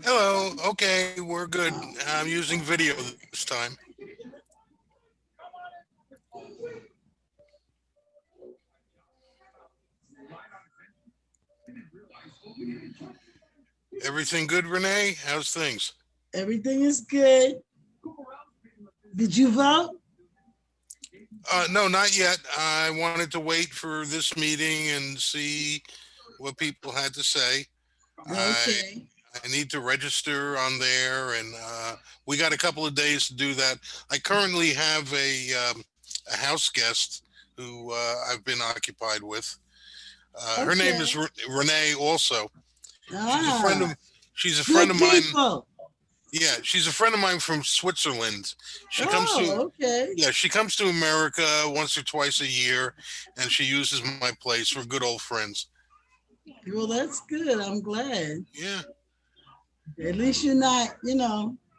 Hello. Okay, we're good. I'm using video this time. Everything good, Renee? How's things? Everything is good. Did you vote? No, not yet. I wanted to wait for this meeting and see what people had to say. I Okay. I need to register on there, and we got a couple of days to do that. I currently have a house guest who I've been occupied with. Her name is Okay. Renee. Also, she's a friend Ah, of she's a friend good of mine. people. Yeah, she's a friend of mine from Switzerland. She comes to Oh, okay. Yeah, she comes to America once or twice a year, and she uses my place. We're good old friends. Well, that's good. I'm glad. Yeah, At least you're not,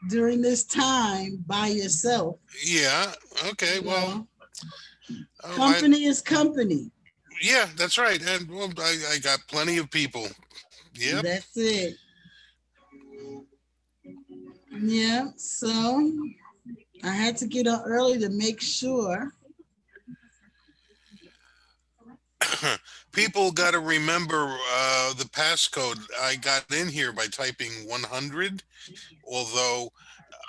during this time by yourself. yeah. Okay, You well, know, I company is company. yeah, that's right. And well, I got plenty of people. Yep. That's it. Yeah. So I had to get up early to make sure. People got to remember the passcode. I got in here by typing 100, although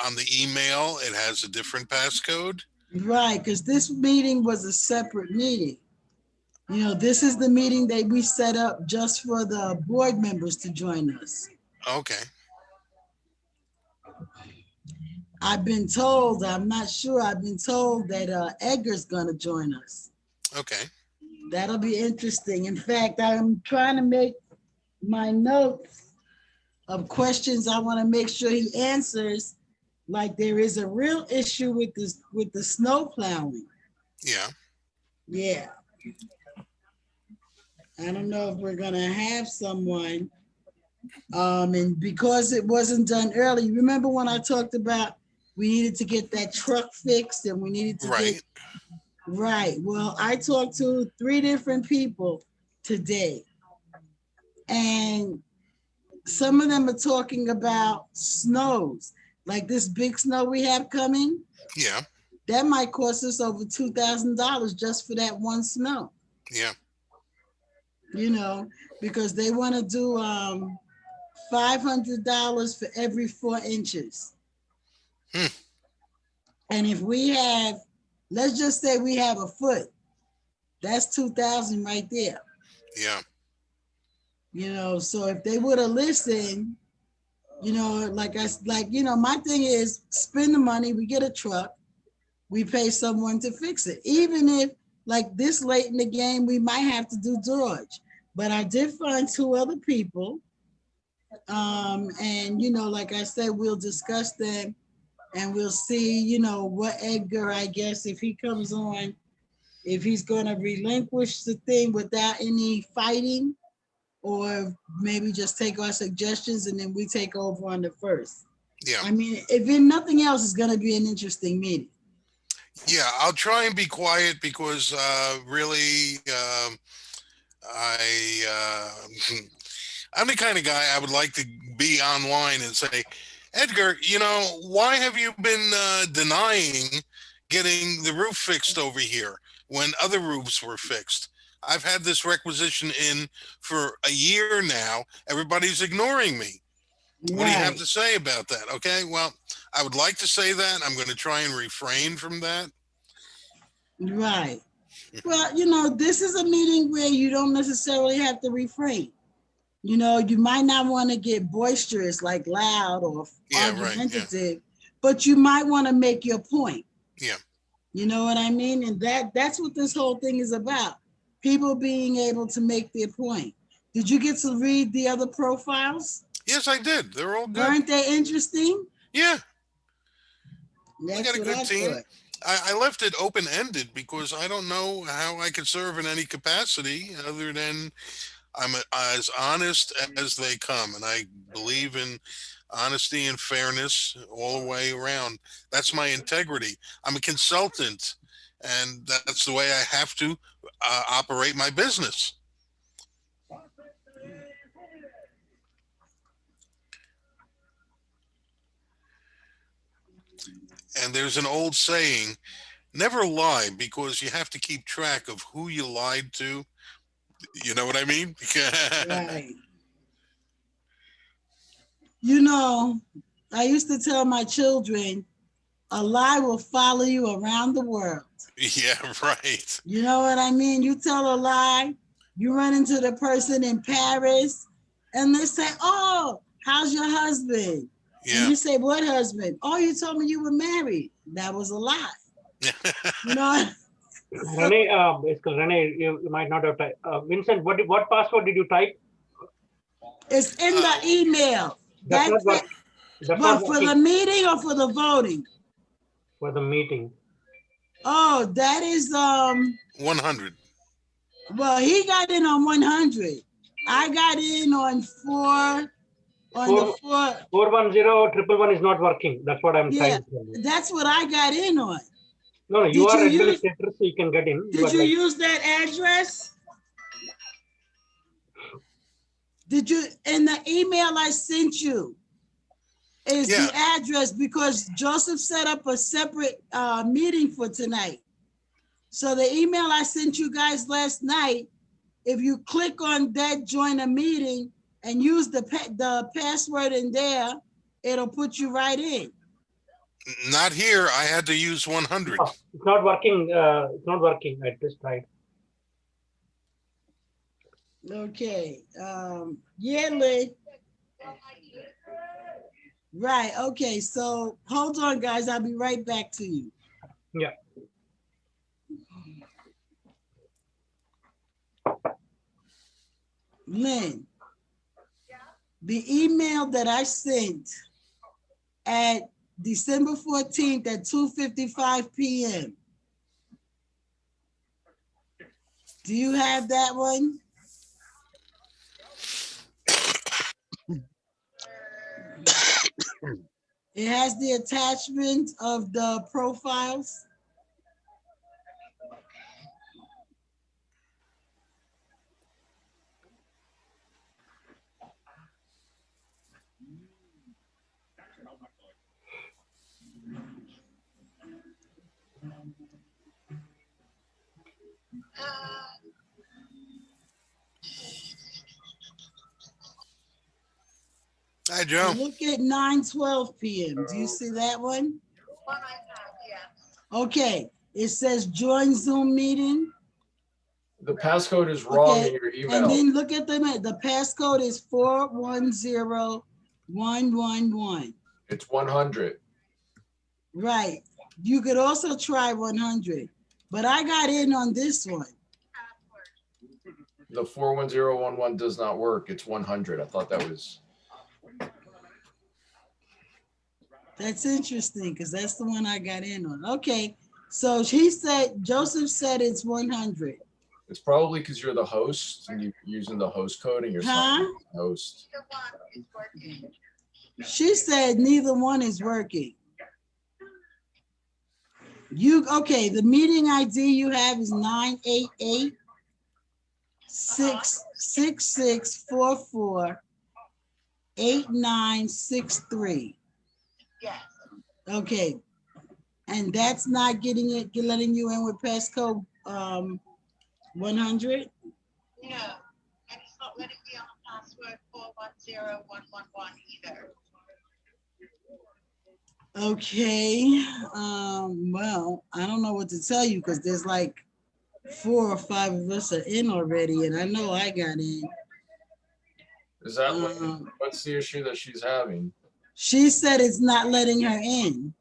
on the email it has a different passcode. Right, because this meeting was a separate meeting. This is the meeting that we set up just for the board members to join us. Okay. I'm not sure, I've been told that Edgar's going to join us. Okay. That'll be interesting. In fact, I'm trying to make my notes of questions I want to make sure he answers. Like there is a real issue with the snow plowing. Yeah. Yeah. I don't know if we're gonna have someone. And because it wasn't done early, remember when I talked about we needed to get that truck fixed and we needed to get Right. right. Well, I talked to three different people today, and some of them are talking about snows, like this big snow we have coming. Yeah. That might cost us over $2,000 just for that one snow. Yeah. You know, because they want to do $500 for every 4 inches. Hmm. And if we have, let's just say we have a foot, that's 2,000 right there. Yeah. So if they would have listened, my thing is spend the money, we get a truck, we pay someone to fix it. Even if like this late in the game, we might have to do George. But I did find two other people. And like I said, we'll discuss them and we'll see, what Edgar, I guess, if he comes on, if he's going to relinquish the thing without any fighting, or maybe just take our suggestions and then we take over on the first. Yeah. I mean, if in nothing else, it's going to be an interesting meeting. Yeah. I'll try and be quiet because really, I I'm the kind of guy I would like to be online and say, Edgar, why have you been denying getting the roof fixed over here when other roofs were fixed? I've had this requisition in for a year now. Everybody's ignoring me. What do you have Right, to say about that? Okay, well, I would like to say that. I'm going to try and refrain from that. right. Well, this is a meeting where you don't necessarily have to refrain. You might not want to get boisterous, like loud or Yeah, right. Yeah, argumentative, but you might want to make your point. yeah. You know what I mean? And that's what this whole thing is about. People being able to make their point. Did you get to read the other profiles? Yes, I did. They're all good. Weren't they interesting? Yeah, we got That's a what good I team. thought. I left it open ended because I don't know how I could serve in any capacity other than as honest as they come. And I believe in honesty and fairness all the way around. That's my integrity. I'm a consultant, and that's the way I have to operate my business. And there's an old saying, never lie because you have to keep track of who you lied to. You know what I mean? Right. You know, I used to tell my children, a lie will follow you around the world. Yeah, right. You know what I mean? You tell a lie, you run into the person in Paris, and they say, "Oh, how's your husband?" And Yeah. you say, "What husband?" "Oh, you told me you were married." That was a lie. You know, Renee, basically, Renee, you might not have typed. Vincent, what password did you type? it's in the email. That's not That's it. work. That's not But for the working meeting or for the voting? for the meeting. Oh, that is 100. well, he got in on 100. I got in on the Four, four. 410111 is not working. That's what I'm Yeah, trying to tell you. that's what I got in on. No, no, you Did are you use administrator, so you can get in. did But you like, use that address? Did you in the email I sent you is Yeah. the address because Joseph set up a separate meeting for tonight. So the email I sent you guys last night, if you click on that join a meeting and use the password in there, it'll put you right in. Not here. I had to use 100. no, it's not working. It's not working. I just tried. Okay. Yeah, Lee. Right. Okay. So hold on, guys. I'll be right back to you. Yeah. Lynn, the email that I sent at December 14th at 2:55 p.m. Do you have that one? It has the attachment of the profiles. Hi, Joe. Look at 9:12 p.m. Do you see that one? Okay. It says join Zoom meeting. The passcode is wrong in your email. And then look at the passcode is 410111. It's 100. Right. You could also try 100, but I got in on this one. The 41011 does not work. It's 100. I thought that was. That's interesting because that's the one I got in on. Okay. So Joseph said it's 100. It's probably because you're the host and you're using the host code and you're signing as the host. She said neither one is working. Okay, the meeting ID you have is 988-6644-8963. Yes. Okay. And that's not letting you in with passcode 100? No, and it's not letting me on the password 410111 either. Okay. Well, I don't know what to tell you because there's like 4 or 5 of us are in already, and I know I got in. Is that what's the issue that she's having? She said it's not letting her in.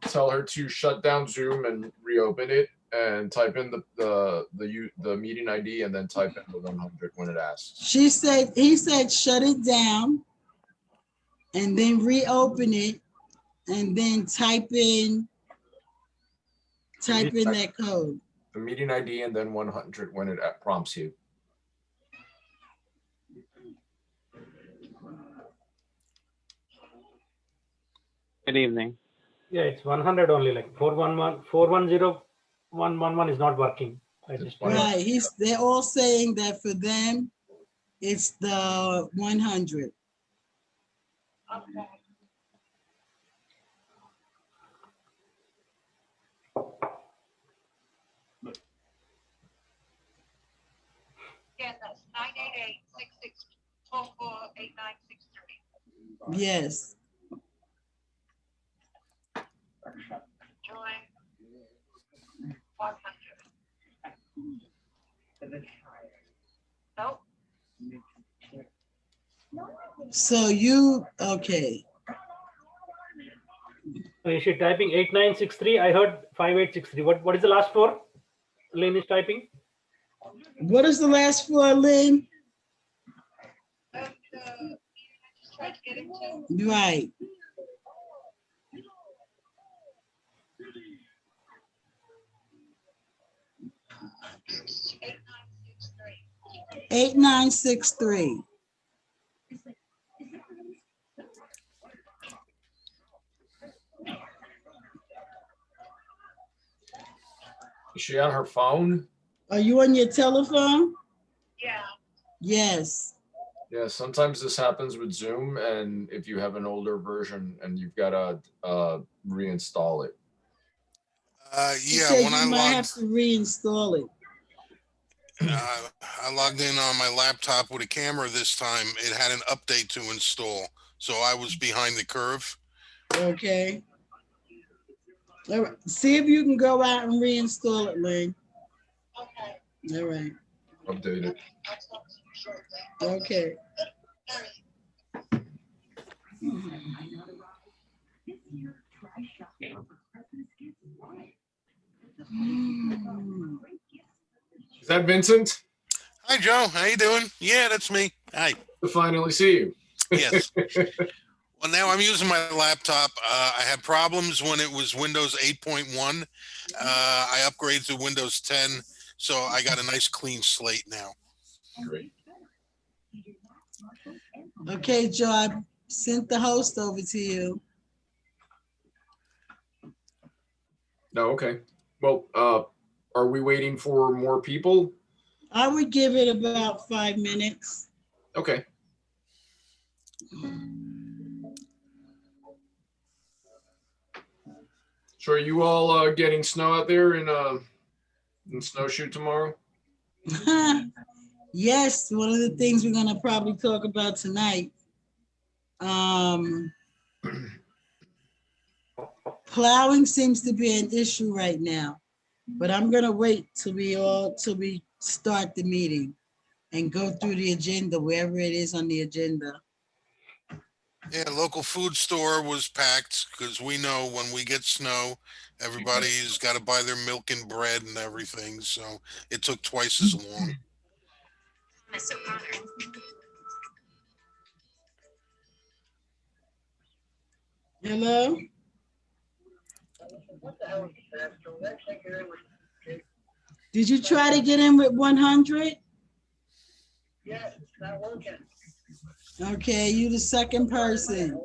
Tell her to shut down Zoom and reopen it and type in the meeting ID and then type in the 100 when it asks. He said shut it down and then reopen it and then type in that code. The meeting ID and then 100 when it prompts you. Good evening. Yeah, it's 100 only. Like 410111 is not working. Right. They're all saying that for them, it's the 100. Okay. 888-6644-8963. Yes. Join 100. Nope. So you, okay. So is she typing 8963? I heard 5863. What is the last four? Lynn is typing. What is the last four, Lynn? And you just tried to get into Right. 8963. 8963. Is she on her phone? Are you on your telephone? Yeah. Yes. Yeah, sometimes this happens with Zoom, and if you have an older version and you've got to reinstall it. She Yeah, said when you I might logged, have to reinstall it. I logged in on my laptop with a camera this time. It had an update to install, so I was behind the curve. Okay. All right. See if you can go out and reinstall it, Lynn. Okay. All right. Update it. I'll talk to you shortly. Okay. All right. Is that Vincent? Hi, Joe. How you doing? Yeah, that's me. Hi. To finally see you. Yes. Well, now I'm using my laptop. I had problems when it was Windows 8.1. I upgraded to Windows 10, so I got a nice clean slate now. Great. Okay, Joe, I sent the host over to you. No, okay. Well, are we waiting for more people? I would give it about 5 minutes. Okay. So are you all getting snow out there in Snowshoe tomorrow? Yes, one of the things we're gonna probably talk about tonight. Plowing seems to be an issue right now, but I'm gonna wait till we start the meeting and go through the agenda, wherever it is on the agenda. Yeah, local food store was packed because we know when we get snow, everybody's got to buy their milk and bread and everything. So it took twice as long. Hello? Did you try to get in with 100? Yes, it's not working. Okay, you the second person.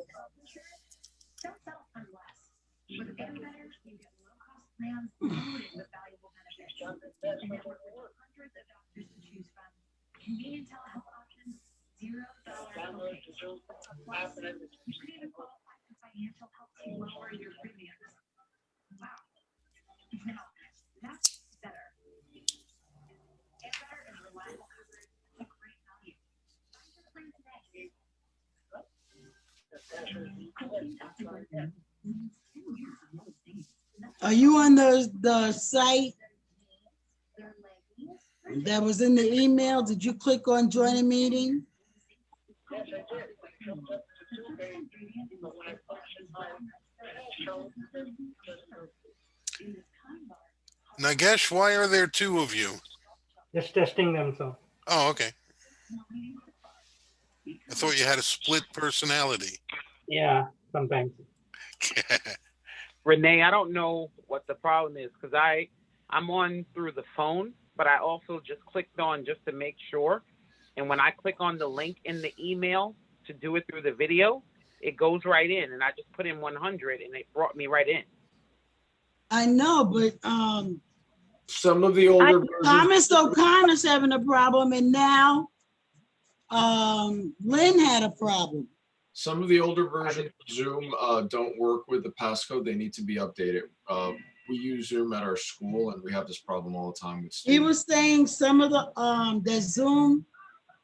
Are you on the site that was in the email? Did you click on join a meeting? Yes, I did. I jumped up to 2 days, but when I punched in my show, Nagesh, why are there two of you? Just testing them. So Oh, okay. I thought you had a split personality. yeah, sometimes. Renee, I don't know what the problem is because I'm on through the phone, but I also just clicked on just to make sure. And when I click on the link in the email to do it through the video, it goes right in. And I just put in 100 and it brought me right in. I know, but Some of the older versions. Thomas O'Connor's having a problem, and now Lynn had a problem. Some of the older versions of Zoom don't work with the passcode. They need to be updated. We use Zoom at our school, and we have this problem all the time with He students. was saying some of the Zoom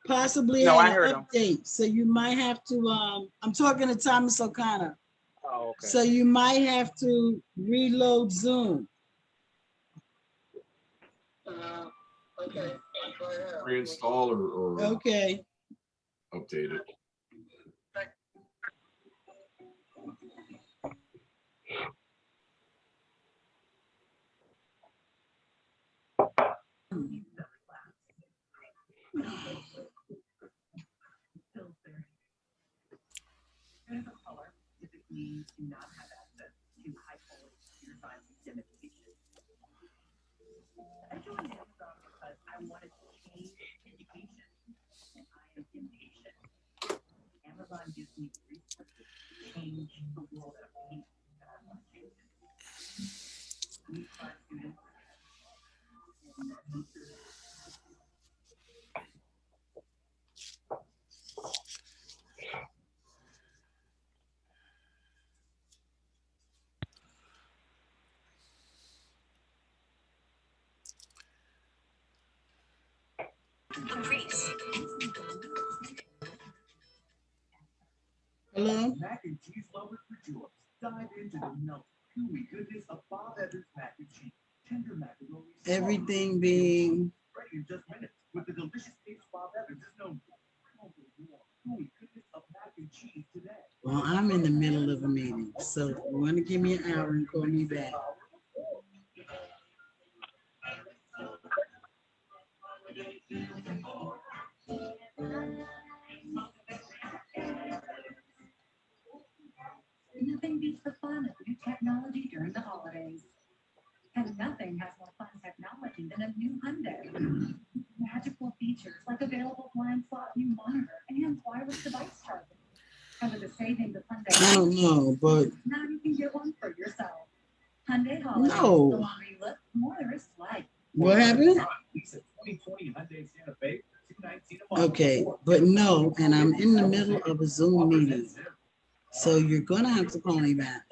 possibly No, I had heard an him. update. So you might have to, I'm talking to Thomas O'Connor. Oh, okay. So you might have to reload Zoom. Okay. Reinstall or Okay. update it. Hello? Mac and cheese lovers rejoice. Dive into the melt, gooey goodness of Bob Evans mac and cheese. Tender macaroni. Everything being, Ready in just minutes with the delicious taste Bob Evans is known for. Crumble warm, gooey goodness of mac and cheese today. well, I'm in the middle of a meeting. So if you want to give me an hour and call me back. Nothing beats the fun of new technology during the holidays. And nothing has more fun technology than a new Hyundai. Magical features like available blind spot view monitor and wireless device charging. And with the savings of Hyundai, I don't know, but now you can get one for yourself. Hyundai Holidays. No. The longer you look, the more there is to like. what happened? Lisa 2020 Hyundai Santa Fe for $219 a month. Okay, but no, and I'm in the middle of a Zoom meeting. So you're gonna have to call me back.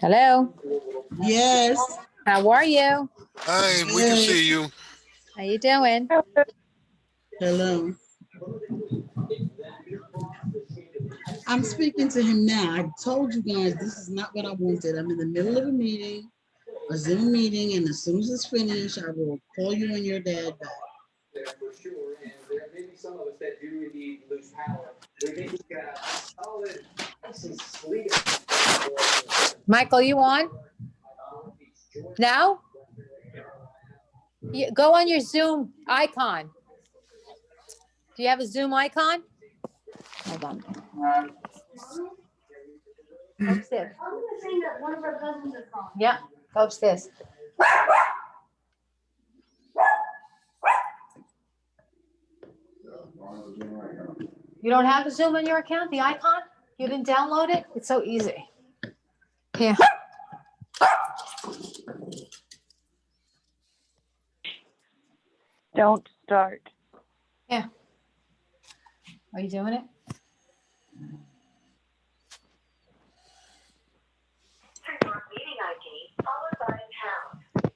Hello, Yes. how are you? Hi, we can see you. How you doing? Hello. I'm speaking to him now. I told you guys this is not what I wanted. I'm in the middle of a meeting, a Zoom meeting, and as soon as it's finished, I will call you and your dad back. There for sure, and there may be some of us that do indeed lose power. We need solid, nice and sleek. Michael, you on? No? Go on your Zoom icon. Do you have a Zoom icon? Hold on. Go upstairs. I was saying that one of our cousins is calling. Yeah, go upstairs. You don't have the Zoom on your account, the icon? You didn't download it? It's so easy. Here. Start. Yeah. Are you doing it? Meeting ID followed by pound.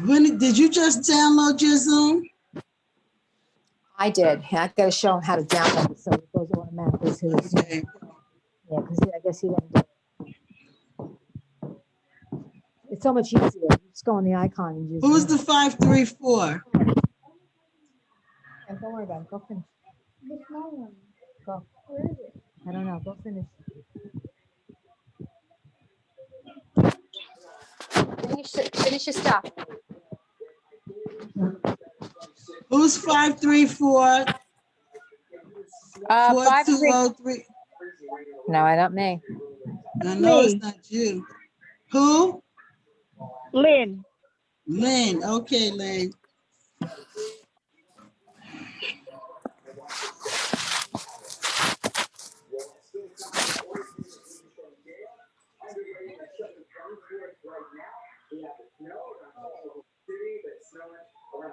When did you just download your Zoom? I did. I got to show him how to download it so it goes automatically to his. Okay. Yeah, because I guess he didn't do it. It's so much easier. You just go on the icon and just. Who's the 534? Yeah, don't worry about it. Go finish. The small one. Go. Where is it? I don't know. Go finish. Finish your stuff. Who's 534? 4203. No, I don't me. I know it's not you. Who? Lynn. Lynn. Okay, Lynn. We have the snow around the city, but snowing around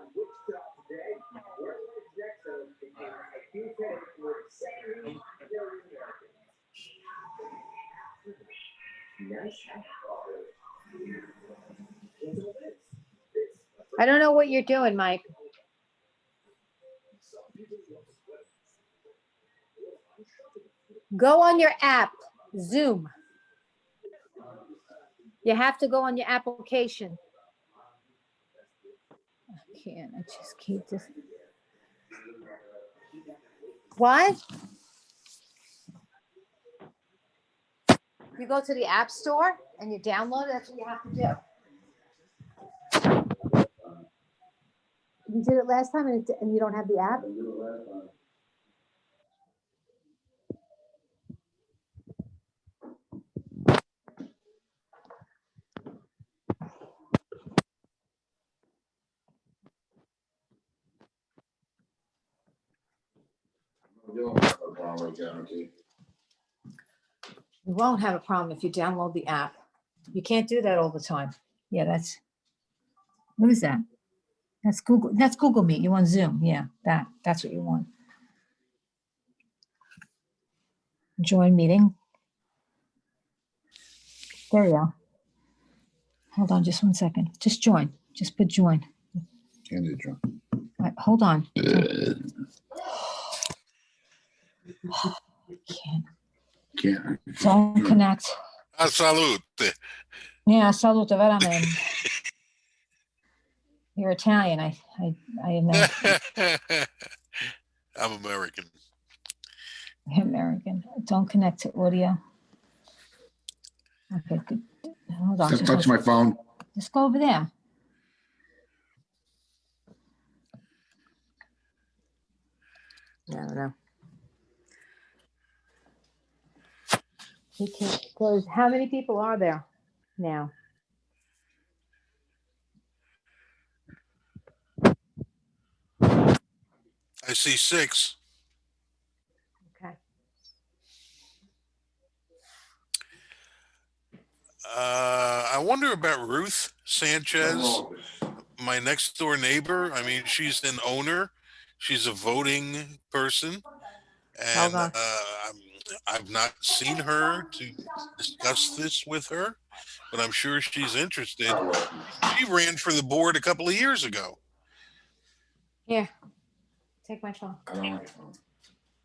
I don't know what you're doing, Mike. Go on your app, Zoom. You have to go on your application. I can't, I just keep this. What? You go to the app store and you download it, that's what you have to do. You did it last time and you don't have the app? You won't have a problem if you download the app. You can't do that all the time. Yeah, what is that? That's Google Meet. You want Zoom. Yeah, that's what you want. Join meeting. There you go. Hold on just 1 second. Just join. Just put join. Can you join? All right, hold on. Can't. Don't connect. Salute. Yeah, salute veramente. You're Italian. I know. I'm American. American. Don't connect to audio. Okay, good. Hold on. Just touch my phone. Just go over there. I don't know. We can't close. How many people are there now? I see 6. Okay. I wonder about Ruth Sanchez, my next door neighbor. I mean, she's an owner. She's a voting person. And I've not seen her to discuss this with her, but I'm sure she's interested. She ran for the board a couple of years ago. Here, take my phone. How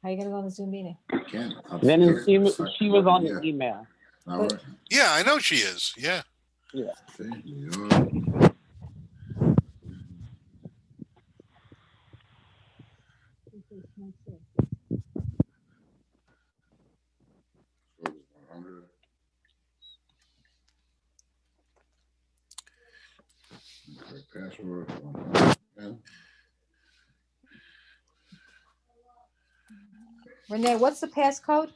are you going to go on the Zoom meeting? Then she was on the email. Yeah, I know she is. Yeah. Yeah. Password. Renee, what's the passcode?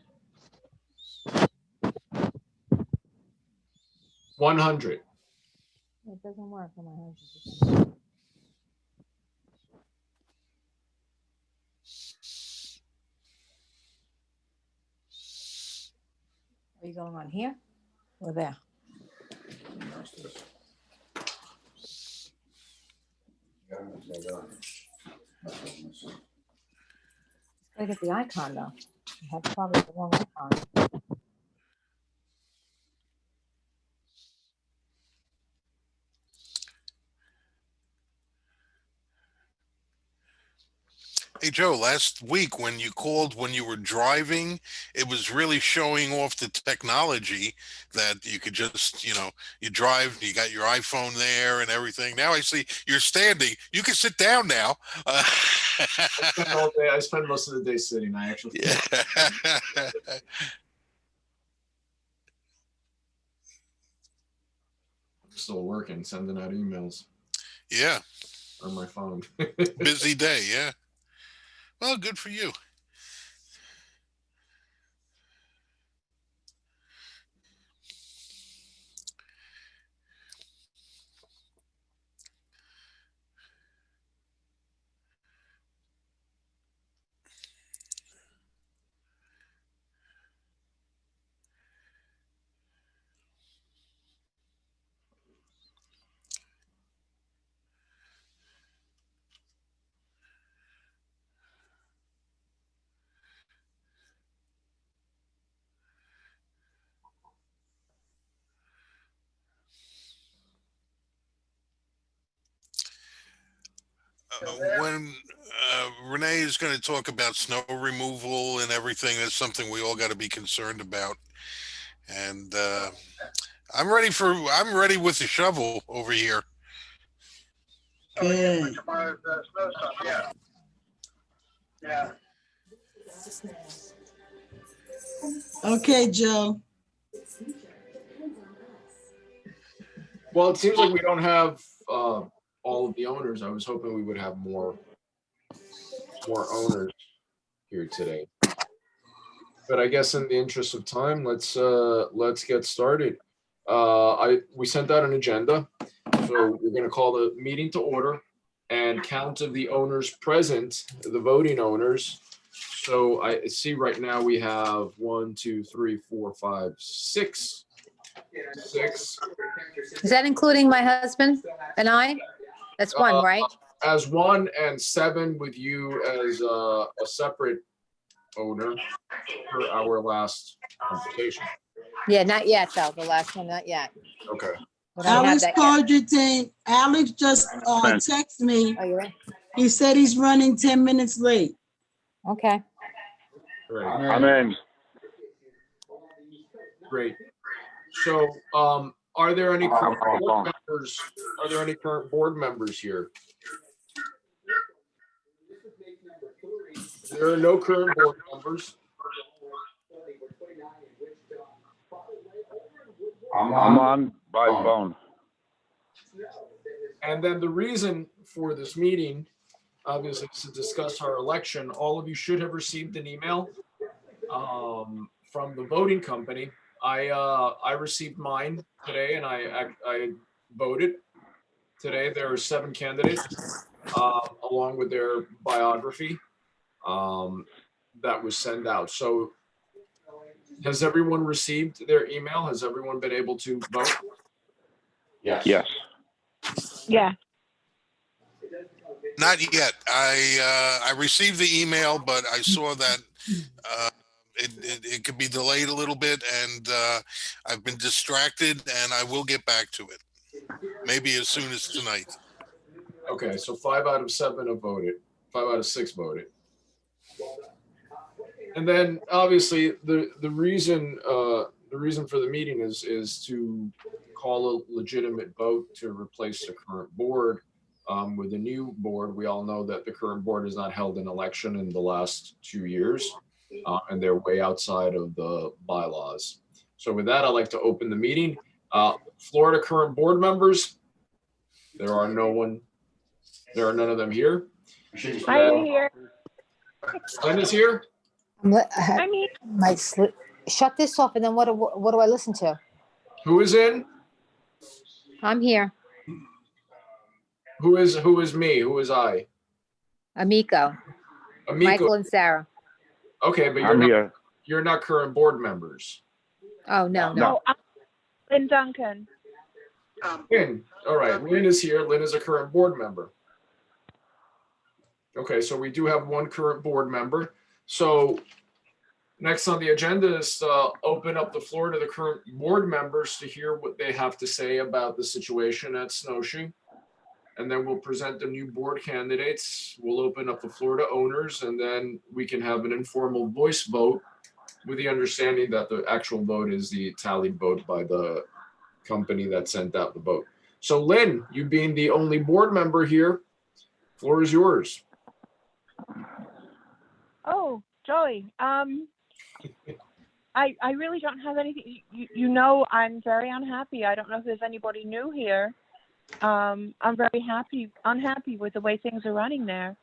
100. It doesn't work on my home. Are you going on here or there? Gotta get the icon though. You have probably the wrong icon. Hey, Joe, last week when you called when you were driving, it was really showing off the technology that you could just, you drive, you got your iPhone there and everything. Now I see you're standing. You can sit down now. I spend all day. I spend most of the day sitting. I actually. Yeah. Still working, sending out emails. Yeah. On my phone. Busy day, yeah. Well, good for you. when Renee is going to talk about snow removal and everything, that's something we all got to be concerned about. And I'm ready with the shovel over here. Good. Tomorrow's snow stuff, yeah. Yeah. Okay, Joe. Well, it seems like we don't have all of the owners. I was hoping we would have more owners here today. But I guess in the interest of time, let's get started. We sent out an agenda, so we're going to call the meeting to order and count of the owners present, the voting owners. So I see right now we have 1, 2, 3, 4, 5, 6. 6. Is that including my husband and I? That's one, right? As one, and 7 with you as a separate owner for our last conversation. Yeah, not yet, though. The last one, not yet. Okay. We don't have Alex that yet. called your team. Alex just texted me. Oh, you're right. He said he's running 10 minutes late. Okay. Great. I'm in. Great. So, are there any current board members? Are there any current board members here? There are no current board members. I'm on by phone. And then the reason for this meeting, obviously, is to discuss our election. All of you should have received an email from the voting company. I received mine today, and I voted today. There are 7 candidates, along with their biography, that was sent out. So, has everyone received their email? Has everyone been able to vote? Yes. Yeah. Not yet. I received the email, but I saw that it could be delayed a little bit, and I've been distracted, and I will get back to it. Maybe as soon as tonight. Okay, so 5 out of 7 have voted. 5 out of 6 voted. And then obviously the reason for the meeting is to call a legitimate vote to replace the current board with a new board. We all know that the current board has not held an election in the last 2 years, and they're way outside of the bylaws. So with that, I'd like to open the meeting. Florida current board members. There are none of them here. I'm here. Glenn is here. I'm here. Shut this off, and then what do I listen to? Who is in? I'm here. Who is me? Who is I? Amico, Michael and Sarah. Okay, but you're not current board members. Oh, no. No, I'm Lynn Duncan. Lynn. All right. Lynn is here. Lynn is a current board member. Okay, so we do have one current board member. So next on the agenda is to open up the floor to the current board members to hear what they have to say about the situation at Snowshoe. And then we'll present the new board candidates. We'll open up the floor to owners, and then we can have an informal voice vote with the understanding that the actual vote is the tallied vote by the company that sent out the vote. So Lynn, you being the only board member here, floor is yours. Oh, Joey. I really don't have anything. You know, I'm very unhappy. I don't know if there's anybody new here. I'm very unhappy with the way things are running there.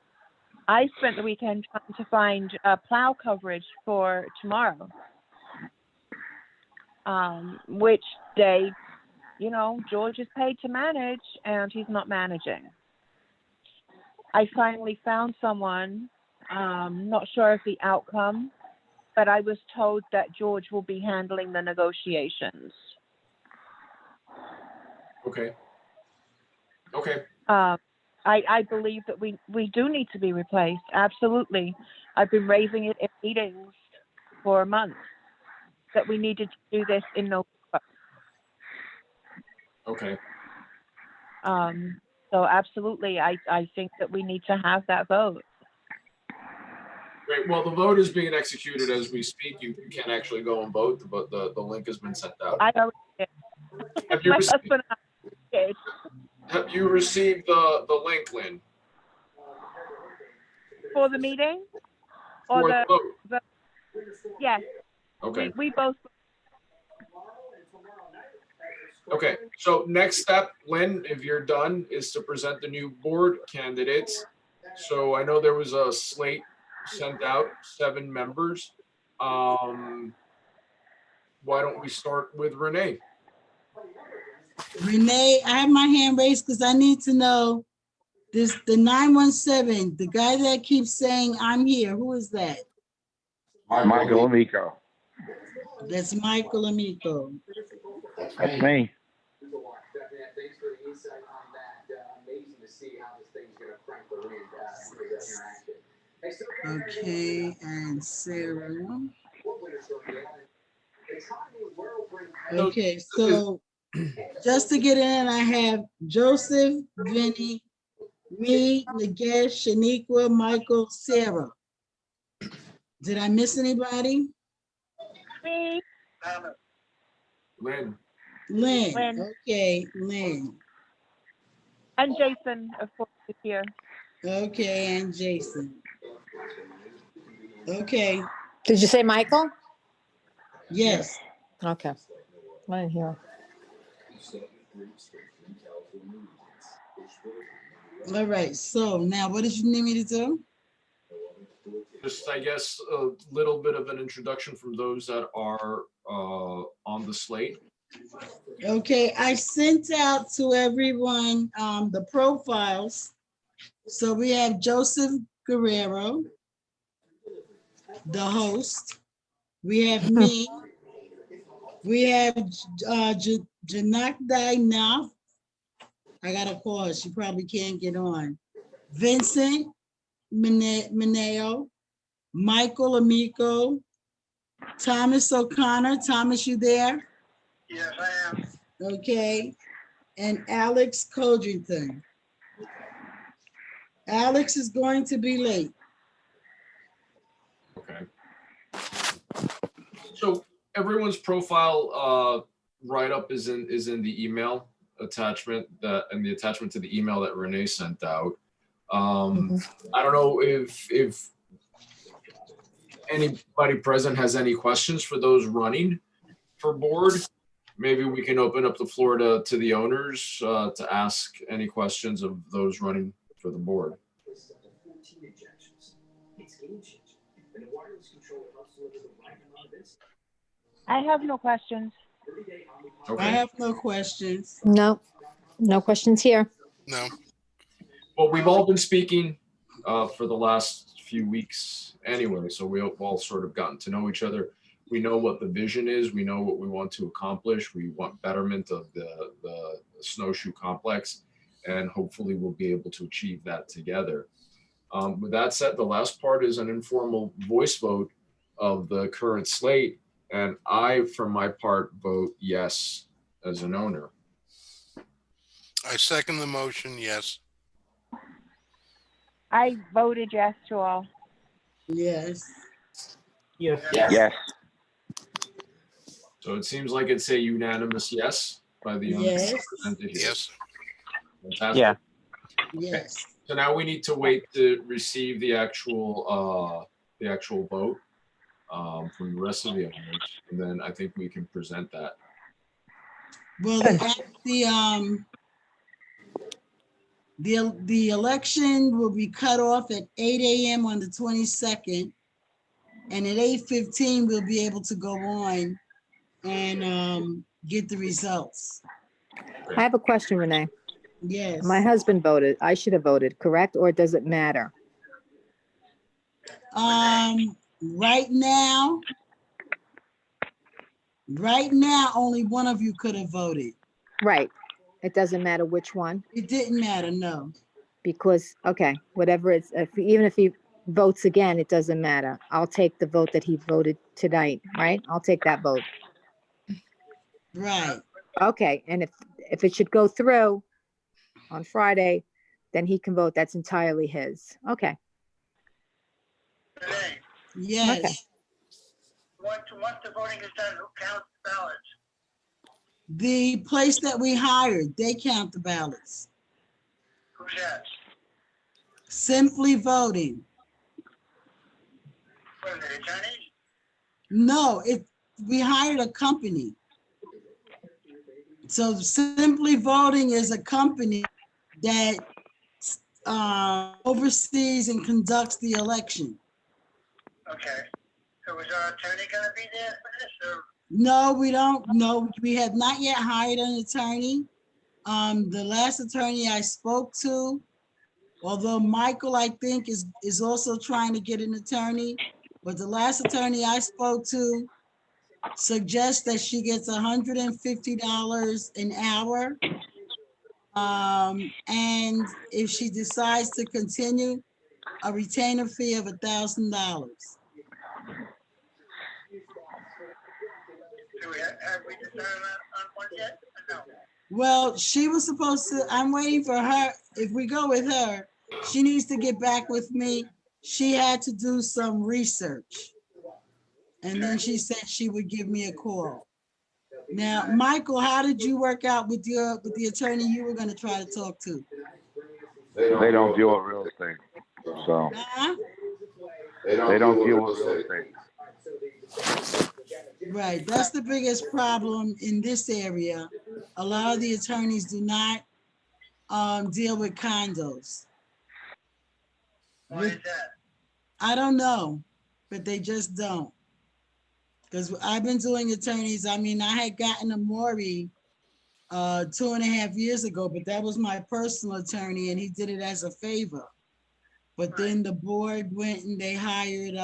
I spent the weekend trying to find plow coverage for tomorrow, which they, George is paid to manage, and he's not managing. I finally found someone, not sure of the outcome, but I was told that George will be handling the negotiations. Okay. I believe that we do need to be replaced. Absolutely. I've been raising it in meetings for a month that we needed to do this in November. Okay. So absolutely, I think that we need to have that vote. Great. Well, the vote is being executed as we speak. You can't actually go and vote, but the link has been sent out. I already did. Have you My received, husband and I did. have you received the link, Lynn? For the meeting? Or For the vote? yes. Okay. We both. Okay. So next step, Lynn, if you're done, is to present the new board candidates. So I know there was a slate sent out, 7 members. Why don't we start with Renee? Renee, I have my hand raised because I need to know this, the 917, the guy that keeps saying I'm here, who is that? Michael Amico. That's Michael Amico. That's me. Thanks for the insight on that. Amazing to see how this thing's going to crank the wind with the interaction. Okay, and Sarah. Okay, so just to get in, I have Joseph, Vinny, me, Nagesh, Shaniqua, Michael, Sarah. Did I miss anybody? Me. Lynn. Lynn. Okay, Lynn. And Jason, of course, is here. Okay, and Jason. Okay. Did you say Michael? Yes. Okay. I didn't hear. All right, so now what did you need me to do? Just, I guess, a little bit of an introduction from those that are on the slate. Okay, I sent out to everyone the profiles. So we have Joseph Guerrero, the host. We have me. We have Janak Dainaf. I got to call her. She probably can't get on. Vincent Mineo, Michael Amico, Thomas O'Connor. Thomas, you there? Yes, I am. Okay. And Alex Codrington. Alex is going to be late. Okay. So everyone's profile write-up is in the email attachment and the attachment to the email that Renee sent out. I don't know if anybody present has any questions for those running for board. Maybe we can open up the floor to the owners to ask any questions of those running for the board. I have no questions. Okay. I have no questions. No, no questions here. No. Well, we've all been speaking for the last few weeks anyway, so we've all sort of gotten to know each other. We know what the vision is. We know what we want to accomplish. We want betterment of the Snowshoe complex, and hopefully we'll be able to achieve that together. With that said, the last part is an informal voice vote of the current slate, and I, for my part, vote yes as an owner. I second the motion, yes. I voted yes to all. Yes. Yes. Yes. So it seems like it's a unanimous yes by the owners Yes. represented here. Yes. Fantastic. Yeah. Yes. So now we need to wait to receive the actual vote from the rest of the owners, and then I think we can present that. Well, the election will be cut off at 8 a.m. on the 22nd, and at 8:15 we'll be able to go on and get the results. I have a question, Renee. Yes. My husband voted. I should have voted, correct? Or does it matter? Right now, only one of you could have voted. Right. It doesn't matter which one? It didn't matter, no. Because, okay, whatever it's, even if he votes again, it doesn't matter. I'll take the vote that he voted tonight, right? I'll take that vote. Right. Okay, and if it should go through, on Friday, then he can vote. That's entirely his. Okay. Today, Yes. Okay. once the voting is done, who counts the ballots? The place that we hired, they count the ballots. Who's that? Simply Voting. What are they, attorneys? No, we hired a company. So Simply Voting is a company that oversees and conducts the election. Okay. So is our attorney gonna be there for this, or? No, we don't. No, we have not yet hired an attorney. The last attorney I spoke to, although Michael, I think, is also trying to get an attorney, but the last attorney I spoke to suggests that she gets $150 an hour. And if she decides to continue, a retainer fee of $1,000. Do we have we decided on one yet? Or no? Well, she was supposed to, I'm waiting for her. If we go with her, she needs to get back with me. She had to do some research. And then she said she would give me a call. Now, Michael, how did you work out with the attorney you were going to try to talk to? They don't deal with real estate, so they don't deal with real estate. Right, that's the biggest problem in this area. A lot of the attorneys do not deal with condos. Why is that? I don't know, but they just don't. Because I've been doing attorneys. I mean, I had gotten a Maury 2.5 years ago, but that was my personal attorney and he did it as a favor. But then the board went and they hired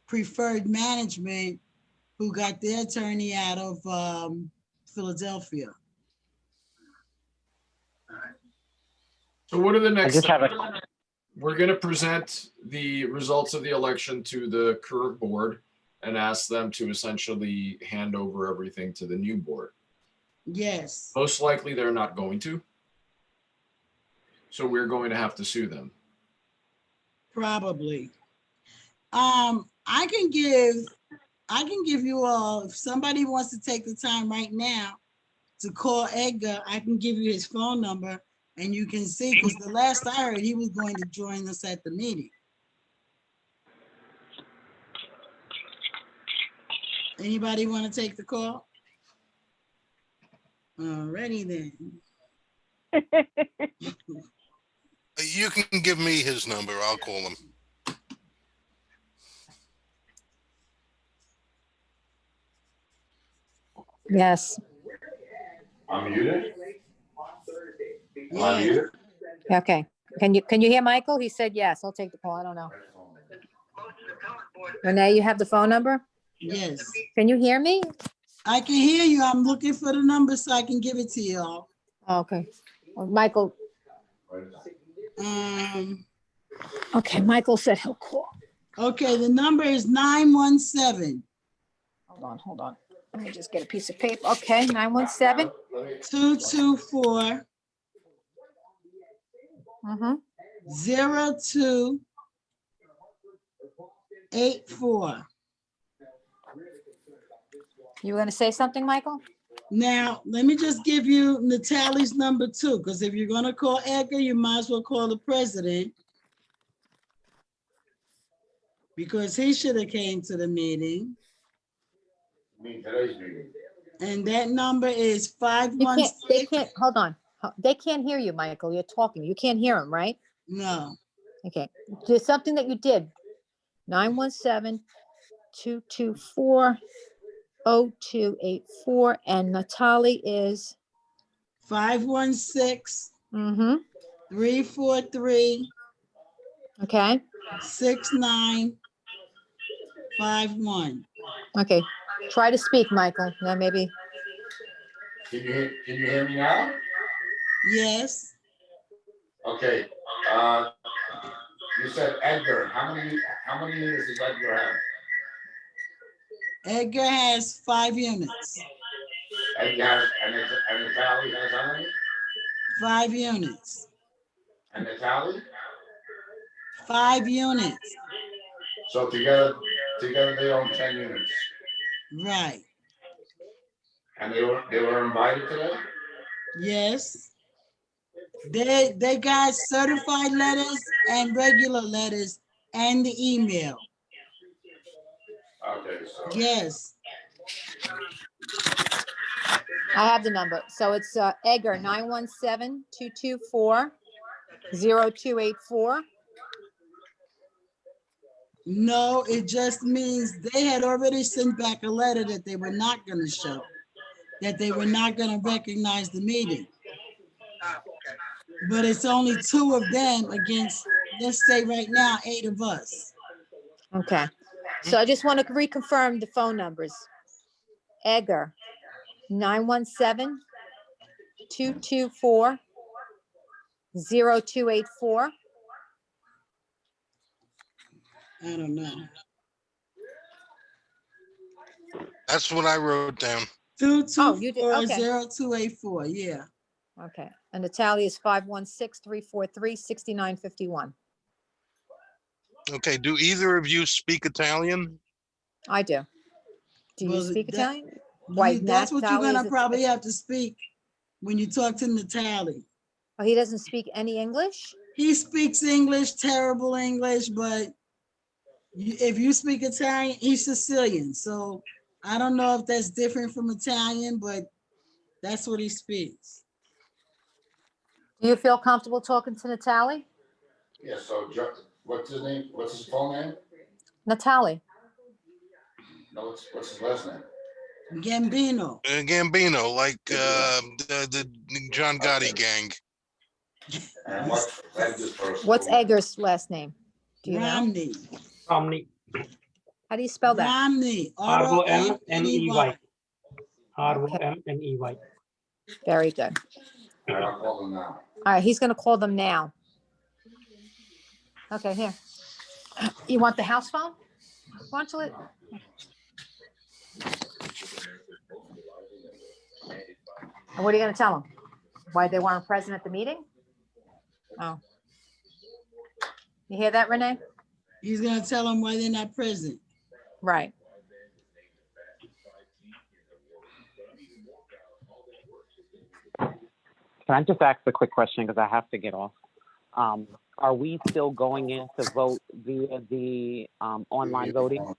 Preferred Management, who got their attorney out of Philadelphia. So what are the next I just have steps? a We're going to present the results of the election to the current board and ask them to essentially hand over everything to the new board. Yes. Most likely they're not going to. So we're going to have to sue them. Probably. I can give you all, if somebody wants to take the time right now to call Edgar, I can give you his phone number and you can see, because the last I heard, he was going to join us at the meeting. Anybody want to take the call? Alrighty then. You can give me his number. I'll call him. Yes. I'm muted. Am Yes. I muted? Okay. Can you hear Michael? He said yes. I'll take the call. I don't know. Renee, you have the phone number? Yes. Can you hear me? I can hear you. I'm looking for the number so I can give it to y'all. Okay. Well, Michael. Okay, Michael said he'll call. Okay, the number is 917. Hold on. Let me just get a piece of paper. Okay, 917. 224. 0284. You were going to say something, Michael? Now, let me just give you Natalie's number too, because if you're going to call Edgar, you might as well call the president, because he should have came to the meeting. Today's meeting. And that number is They 516. can't, hold on. They can't hear you, Michael. You're talking. You can't hear him, right? No. Okay. There's something that you did. 917-224-0284. And Natalie is 516 mm-hmm. 343 Okay. 6951. Okay. Try to speak, Michael. Yeah, maybe. Can you hear me now? Yes. Okay. You said Edgar. How many units does Edgar have? Edgar has 5 units. Edgar has, and Natalie has how many? 5 units. And the tally? 5 units. So together they own 10 units. Right. And they were invited today? Yes. They got certified letters and regular letters and the email. Okay, so. Yes. I have the number. So it's Edgar 917-224-0284. No, it just means they had already sent back a letter that they were not going to show, that they were not going to recognize the meeting. But it's only 2 of them against, let's say right now, 8 of us. Okay. So I just want to reconfirm the phone numbers. Edgar 917-224-0284. I don't know. That's what I wrote down. 224-0284. Yeah. Okay. And the tally is 516-343-6951. Okay. Do either of you speak Italian? I do. Do you Well, speak that- Italian? Why, That's what you're Natalie gonna is probably have to speak when you talk to Natalie. Oh, he doesn't speak any English? He speaks English, terrible English, but if you speak Italian, he's Sicilian. So I don't know if that's different from Italian, but that's what he speaks. Do you feel comfortable talking to Natalie? Yeah, so what's his name? What's his full name? Natalie. No, what's his last name? Gambino. Gambino, like the John Gotti gang. And what's Edgar's first? What's Edgar's last name? Do you know? Romney. Romney. How do you spell that? Romney. R-O-M-N-E-Y. R-O-M-N-E-Y. Very good. I'll call him now. All right, he's going to call them now. Okay, here. You want the house phone? Why don't you let... And what are you going to tell them? Why they weren't present at the meeting? Oh. You hear that, Renee? He's gonna tell them why they're not present. Right. Can I just ask a quick question because I have to get off? Are we still going in to vote via the online voting?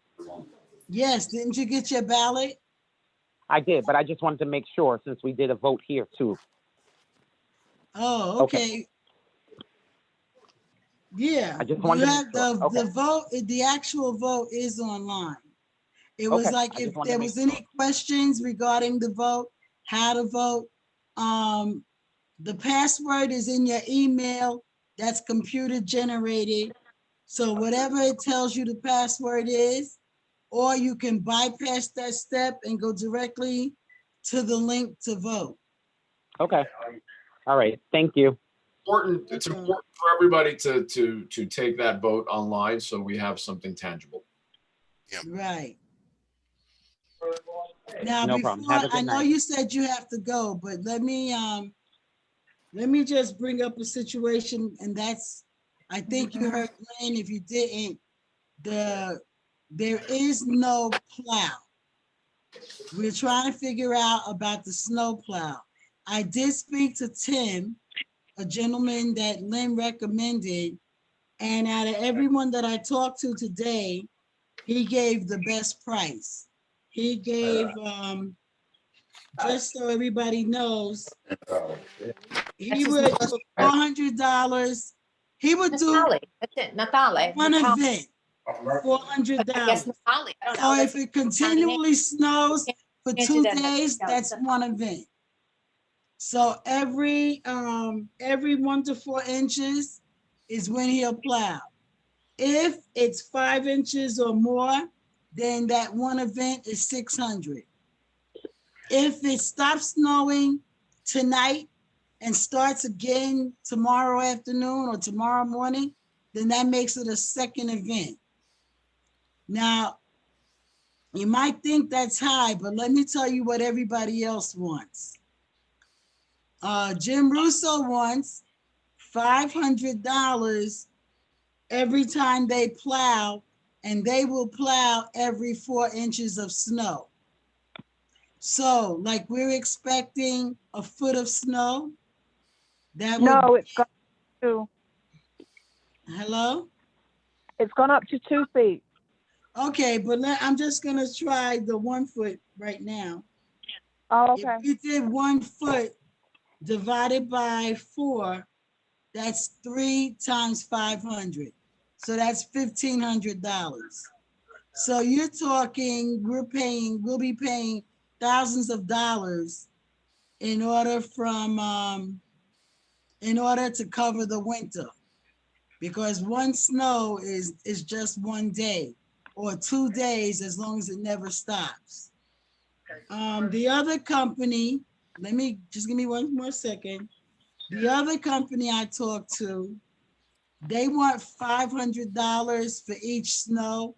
Yes, didn't you get your ballot? I did, but I just wanted to make sure since we did a vote here too. Oh, okay. Yeah, I just you wanted to have make sure. Okay. the vote, the actual vote is online. It was Okay, like I if just wanted there to was make any questions regarding the vote, how to vote, the password is in your email. That's computer generated. So whatever it tells you the password is, or you can bypass that step and go directly to the link to vote. Okay. All right. Thank you. It's important for everybody to take that vote online so we have something tangible. Yeah. Right. Now, No before, problem. Have a good I know night. you said you have to go, but let me just bring up a situation, and that's, I think you heard Lynn. If you didn't, there is no plow. We're trying to figure out about the snow plow. I did speak to Tim, a gentleman that Lynn recommended, and out of everyone that I talked to today, he gave the best price. He gave, just so everybody knows, he would do $400. He would do Natalie. That's it. Natalie. one event, I $400. guess Natalie. I don't know. So That's if it continually snows for Can't do 2 that. days, that's one event. So every 1 to 4 inches is when he'll plow. If it's 5 inches or more, then that one event is $600. If it stops snowing tonight and starts again tomorrow afternoon or tomorrow morning, then that makes it a second event. Now, you might think that's high, but let me tell you what everybody else wants. Jim Russo wants $500 every time they plow, and they will plow every 4 inches of snow. So, like, we're expecting a foot of snow. That would No, it's gone to. Hello? It's gone up to 2 feet. Okay, but I'm just gonna try the 1 foot right now. Oh, okay. If you did 1 foot divided by 4, that's 3 times 500. So that's $1,500. So you're talking, we'll be paying thousands of dollars in order to cover the winter, because one snow is just 1 day or 2 days, as long as it never stops. The other company, give me 1 more second. The other company I talked to, they want $500 for each snow,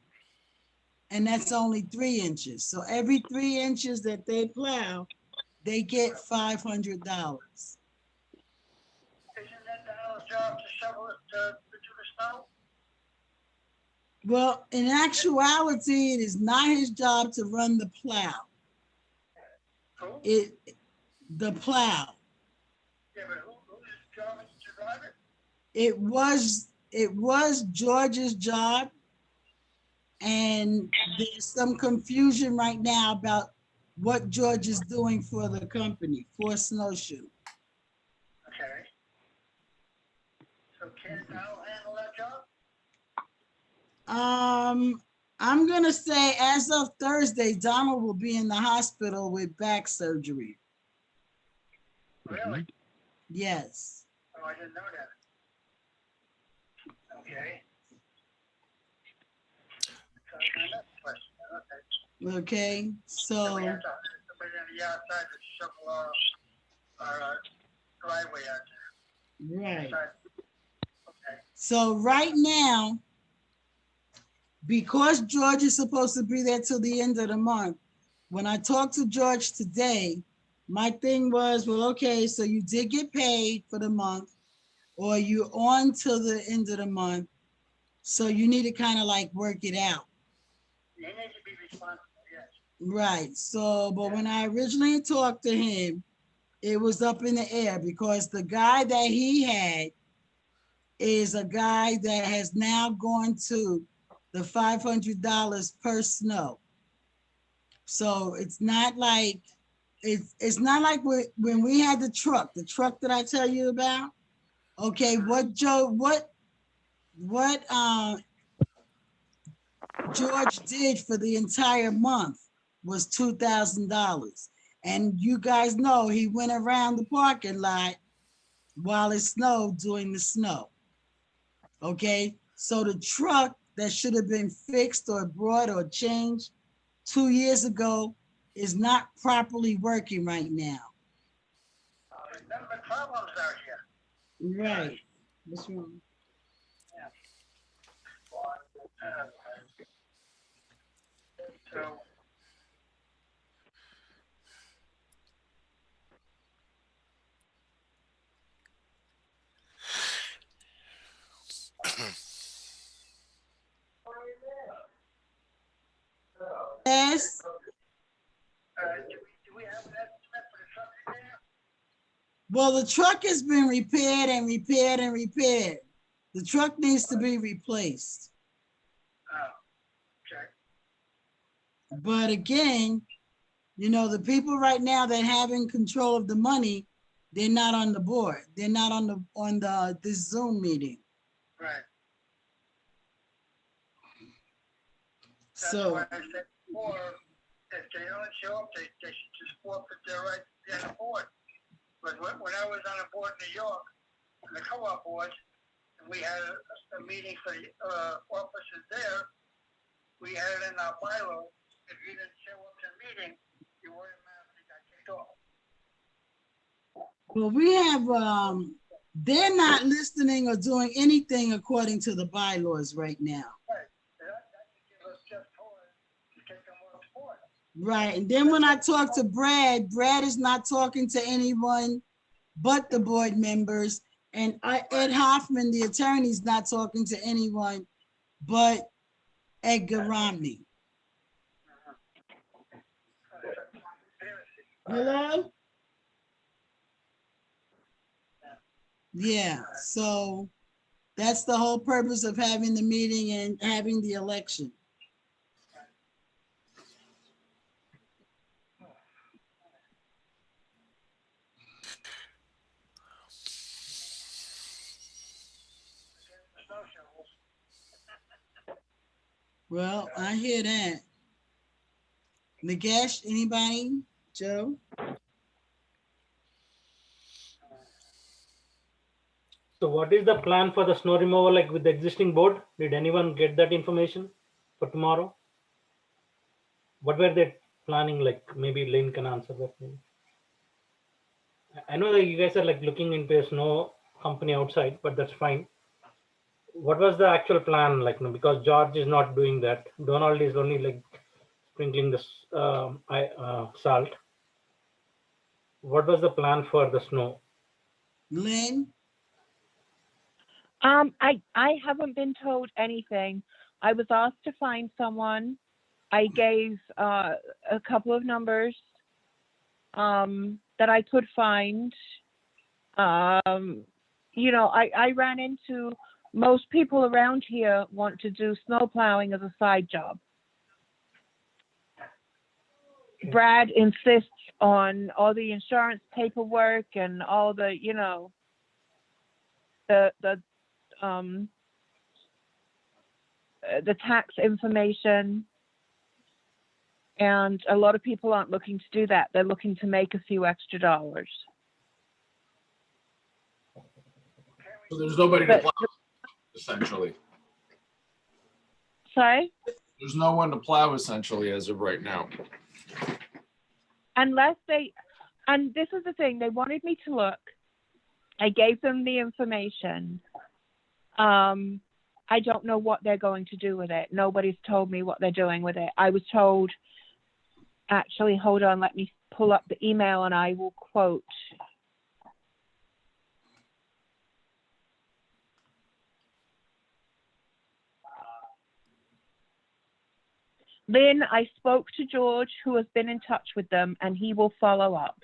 and that's only 3 inches. So every 3 inches that they plow, they get $500. Isn't that Donald's job to shovel it, to do the snow? Well, in actuality, it is not his job to run the plow. The plow. Yeah, but whose job is to drive it? It was George's job, and there's some confusion right now about what George is doing for the company, for Snowshoe. Okay. So can Donald handle that job? I'm gonna say as of Thursday, Donald will be in the hospital with back surgery. Really? Yes. Oh, I didn't know that. Okay. So my next question, okay. Okay, so. We have to have somebody on the outside to shovel our driveway out there. Right. Okay. So right now, because George is supposed to be there till the end of the month, when I talked to George today, my thing was, well, okay, so you did get paid for the month, or you're on till the end of the month. So you need to kind of like work it out. You need to be responsible, yes. Right. So, but when I originally talked to him, it was up in the air, because the guy that he had is a guy that has now gone to the $500 per snow. So it's not like when we had the truck that I tell you about. Okay, what George did for the entire month was $2,000. And you guys know he went around the parking lot while it snowed doing the snow. Okay, so the truck that should have been fixed or brought or changed 2 years ago is not properly working right now. There's nothing but problems out here. Right. What's wrong? Yeah. So. Yes. Do we have an estimate for the truck there? Well, the truck has been repaired and repaired and repaired. The truck needs to be replaced. Oh, okay. But again, you know, the people right now that having control of the money, they're not on the board. They're not on this Zoom meeting. Right. That's So. why I said before, if they don't show up, they should just forfeit their right to be on the board. But when I was on the board in New York, on the co-op board, and we had a meeting for the officers there, we had it in our bylaws, if you didn't show up to the meeting, you automatically got kicked off. Well, we have, they're not listening or doing anything according to the bylaws right now. Right. That should give us just cause to take them off the board. Right. And then when I talk to Brad is not talking to anyone but the board members. And Ed Hoffman, the attorney, is not talking to anyone but Edgar Romney. Hello? Yeah, so that's the whole purpose of having the meeting and having the election. Well, I hear that. Nagesh, anybody? Joe? So what is the plan for the snow removal, like with the existing board? Did anyone get that information for tomorrow? What were they planning? Like maybe Lynn can answer that. Maybe. I know that you guys are like looking into a snow company outside, but that's fine. What was the actual plan like? Because George is not doing that. Donald is only like sprinkling this salt. What was the plan for the snow? Lynn? I haven't been told anything. I was asked to find someone. I gave a couple of numbers that I could find. You know, I ran into most people around here want to do snow plowing as a side job. Brad insists on all the insurance paperwork and all the, you know, the tax information. And a lot of people aren't looking to do that. They're looking to make a few extra dollars. So there's nobody to plow, essentially. Sorry? There's no one to plow, essentially, as of right now. Unless they, and this is the thing, they wanted me to look. I gave them the information. I don't know what they're going to do with it. Nobody's told me what they're doing with it. I was told, actually, hold on, let me pull up the email and I will quote. Lynn, I spoke to George, who has been in touch with them, and he will follow up.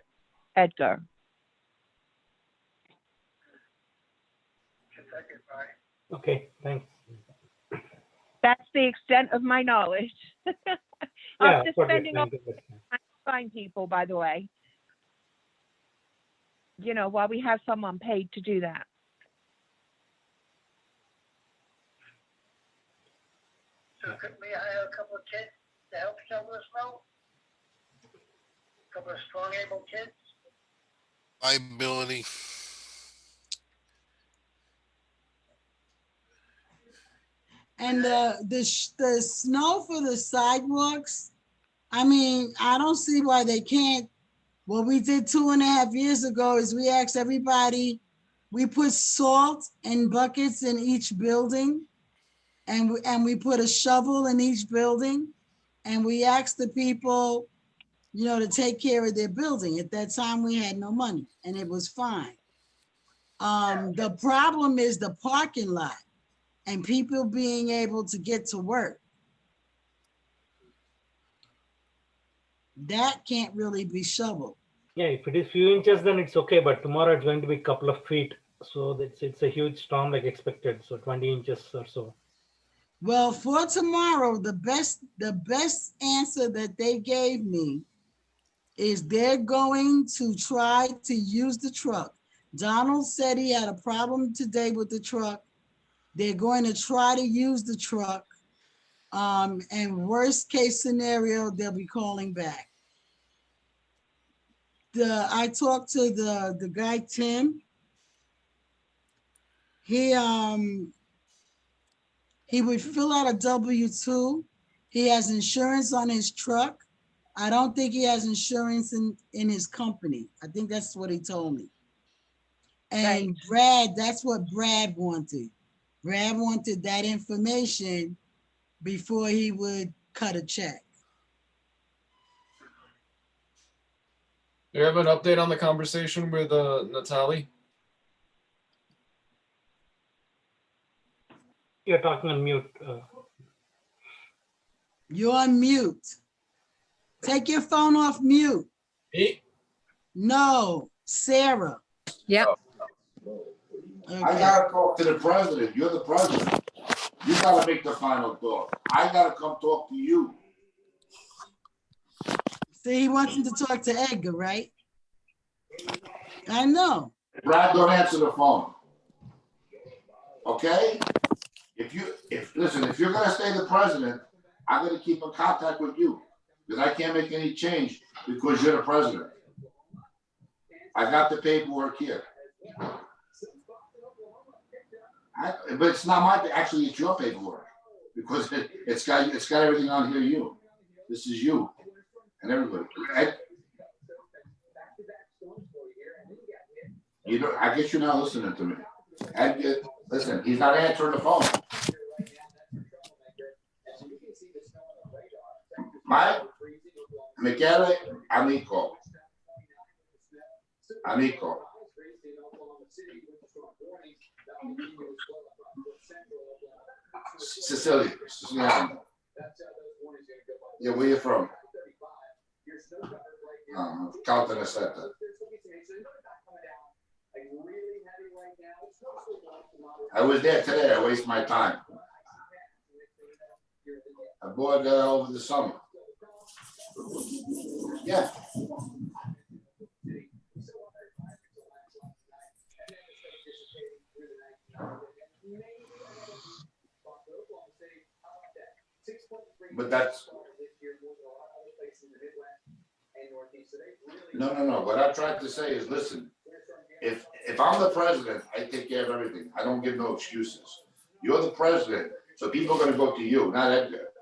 Edgar. Okay, thanks. That's the extent of my knowledge. After spending all time to find people, by the way. You know, while we have someone paid to do that. So could we hire a couple of kids to help shovel the snow? A couple of strong, able kids? Liability. And the snow for the sidewalks, I mean, I don't see why they can't. What we did 2.5 years ago is we asked everybody, we put salt in buckets in each building, and we put a shovel in each building, and we asked the people, you know, to take care of their building. At that time, we had no money, and it was fine. The problem is the parking lot and people being able to get to work. That can't really be shoveled. Yeah, if it is few inches, then it's okay. But tomorrow it's going to be a couple of feet. So it's a huge storm like expected. So 20 inches or so. Well, for tomorrow, the best answer that they gave me is they're going to try to use the truck. Donald said he had a problem today with the truck. They're going to try to use the truck. And worst case scenario, they'll be calling back. I talked to the guy, Tim. He would fill out a W-2. He has insurance on his truck. I don't think he has insurance in his company. I think that's what he told me. And right. Brad, that's what Brad wanted. Brad wanted that information before he would cut a check. Do you have an update on the conversation with Natalie? You're talking on mute. You're on mute. Take your phone off mute. Me? No, Sarah. Yep. Okay. I gotta talk to the president. You're the president. You gotta make the final talk. I gotta come talk to you. See, he wants him to talk to Edgar, right? I know. Brad, don't answer the phone. Okay? If you're gonna stay the president, I'm gonna keep in contact with you. Because I can't make any change because you're the president. I got the paperwork here. But it's not my, actually it's your paperwork. Because it's got everything on here, you. This is you and everybody. You know, I guess you're not listening to me. Listen, he's not answering the phone. Mike, Michele, amico. Sicilian. Yeah, where you from? Caltanissetta. I was there today. I waste my time. I bought over the summer. Yeah. But that's no. What I'm trying to say is, listen, if I'm the president, I take care of everything. I don't give no excuses. You're the president, so people are going to go to you, not Edgar.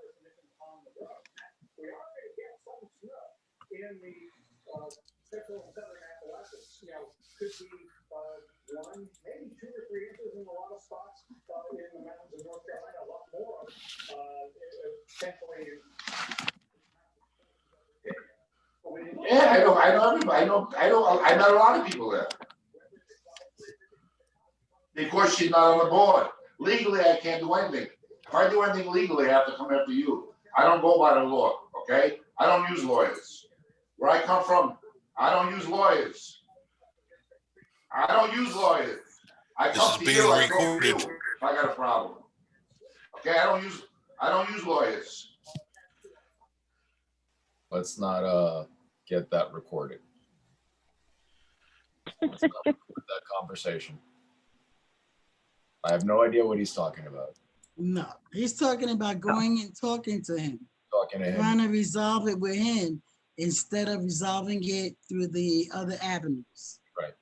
One, maybe 2 or 3 inches in a lot of spots in the mountains of North Carolina, a lot more potentially. Yeah, I know everybody. I met a lot of people there. Because she's not on the board. Legally, I can't do anything. If I do anything legally, I have to come after you. I don't go by the law, okay? I don't use lawyers. Where I come from, I don't use lawyers. I come to you, I go to you if I got a problem. Okay, I don't use lawyers. Let's not get that recorded. Let's not record that conversation. I have no idea what he's talking about. No, he's talking about going and talking to him. Trying to resolve it with him instead of resolving it through the other avenues. Right.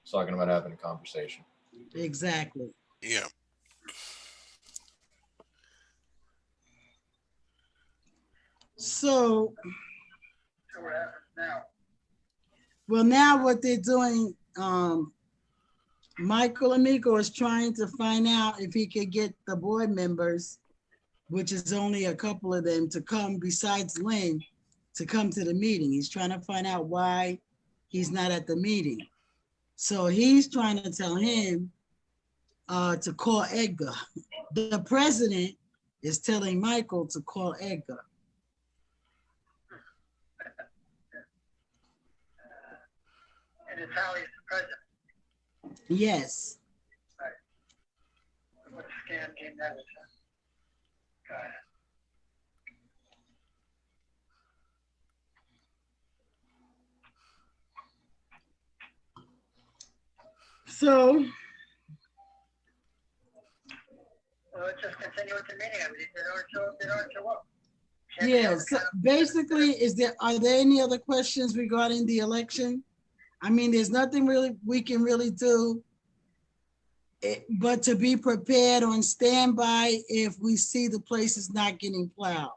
He's talking about having a conversation. Exactly. Yeah. So what happens now? Well, now what they're doing, Michael Amico is trying to find out if he could get the board members, which is only a couple of them, to come besides Lynn, to come to the meeting. He's trying to find out why he's not at the meeting. So he's trying to tell him to call Edgar. The president is telling Michael to call Edgar. And Italia's the president. Yes. Right. What scam game that was? Got it. So. Well, let's just continue with the meeting. I mean, they don't show up. Yeah, so basically, are there any other questions regarding the election? I mean, there's nothing really we can really do but to be prepared on standby if we see the place is not getting plowed.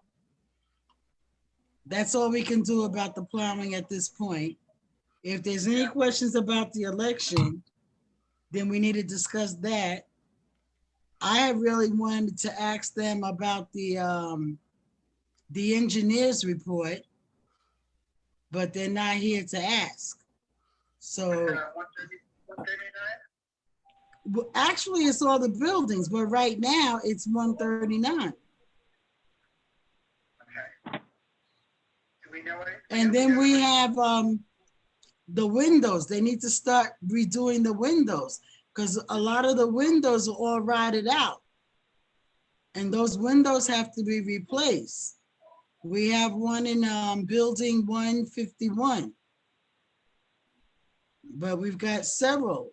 That's all we can do about the plowing at this point. If there's any questions about the election, then we need to discuss that. I really wanted to ask them about the engineer's report. but they're not here to ask. So 139? well, actually, it's all the buildings, but right now it's 139. Okay. Do we know anything? And then we have the windows. They need to start redoing the windows because a lot of the windows are all rotted out. And those windows have to be replaced. We have one in building 151. But we've got several.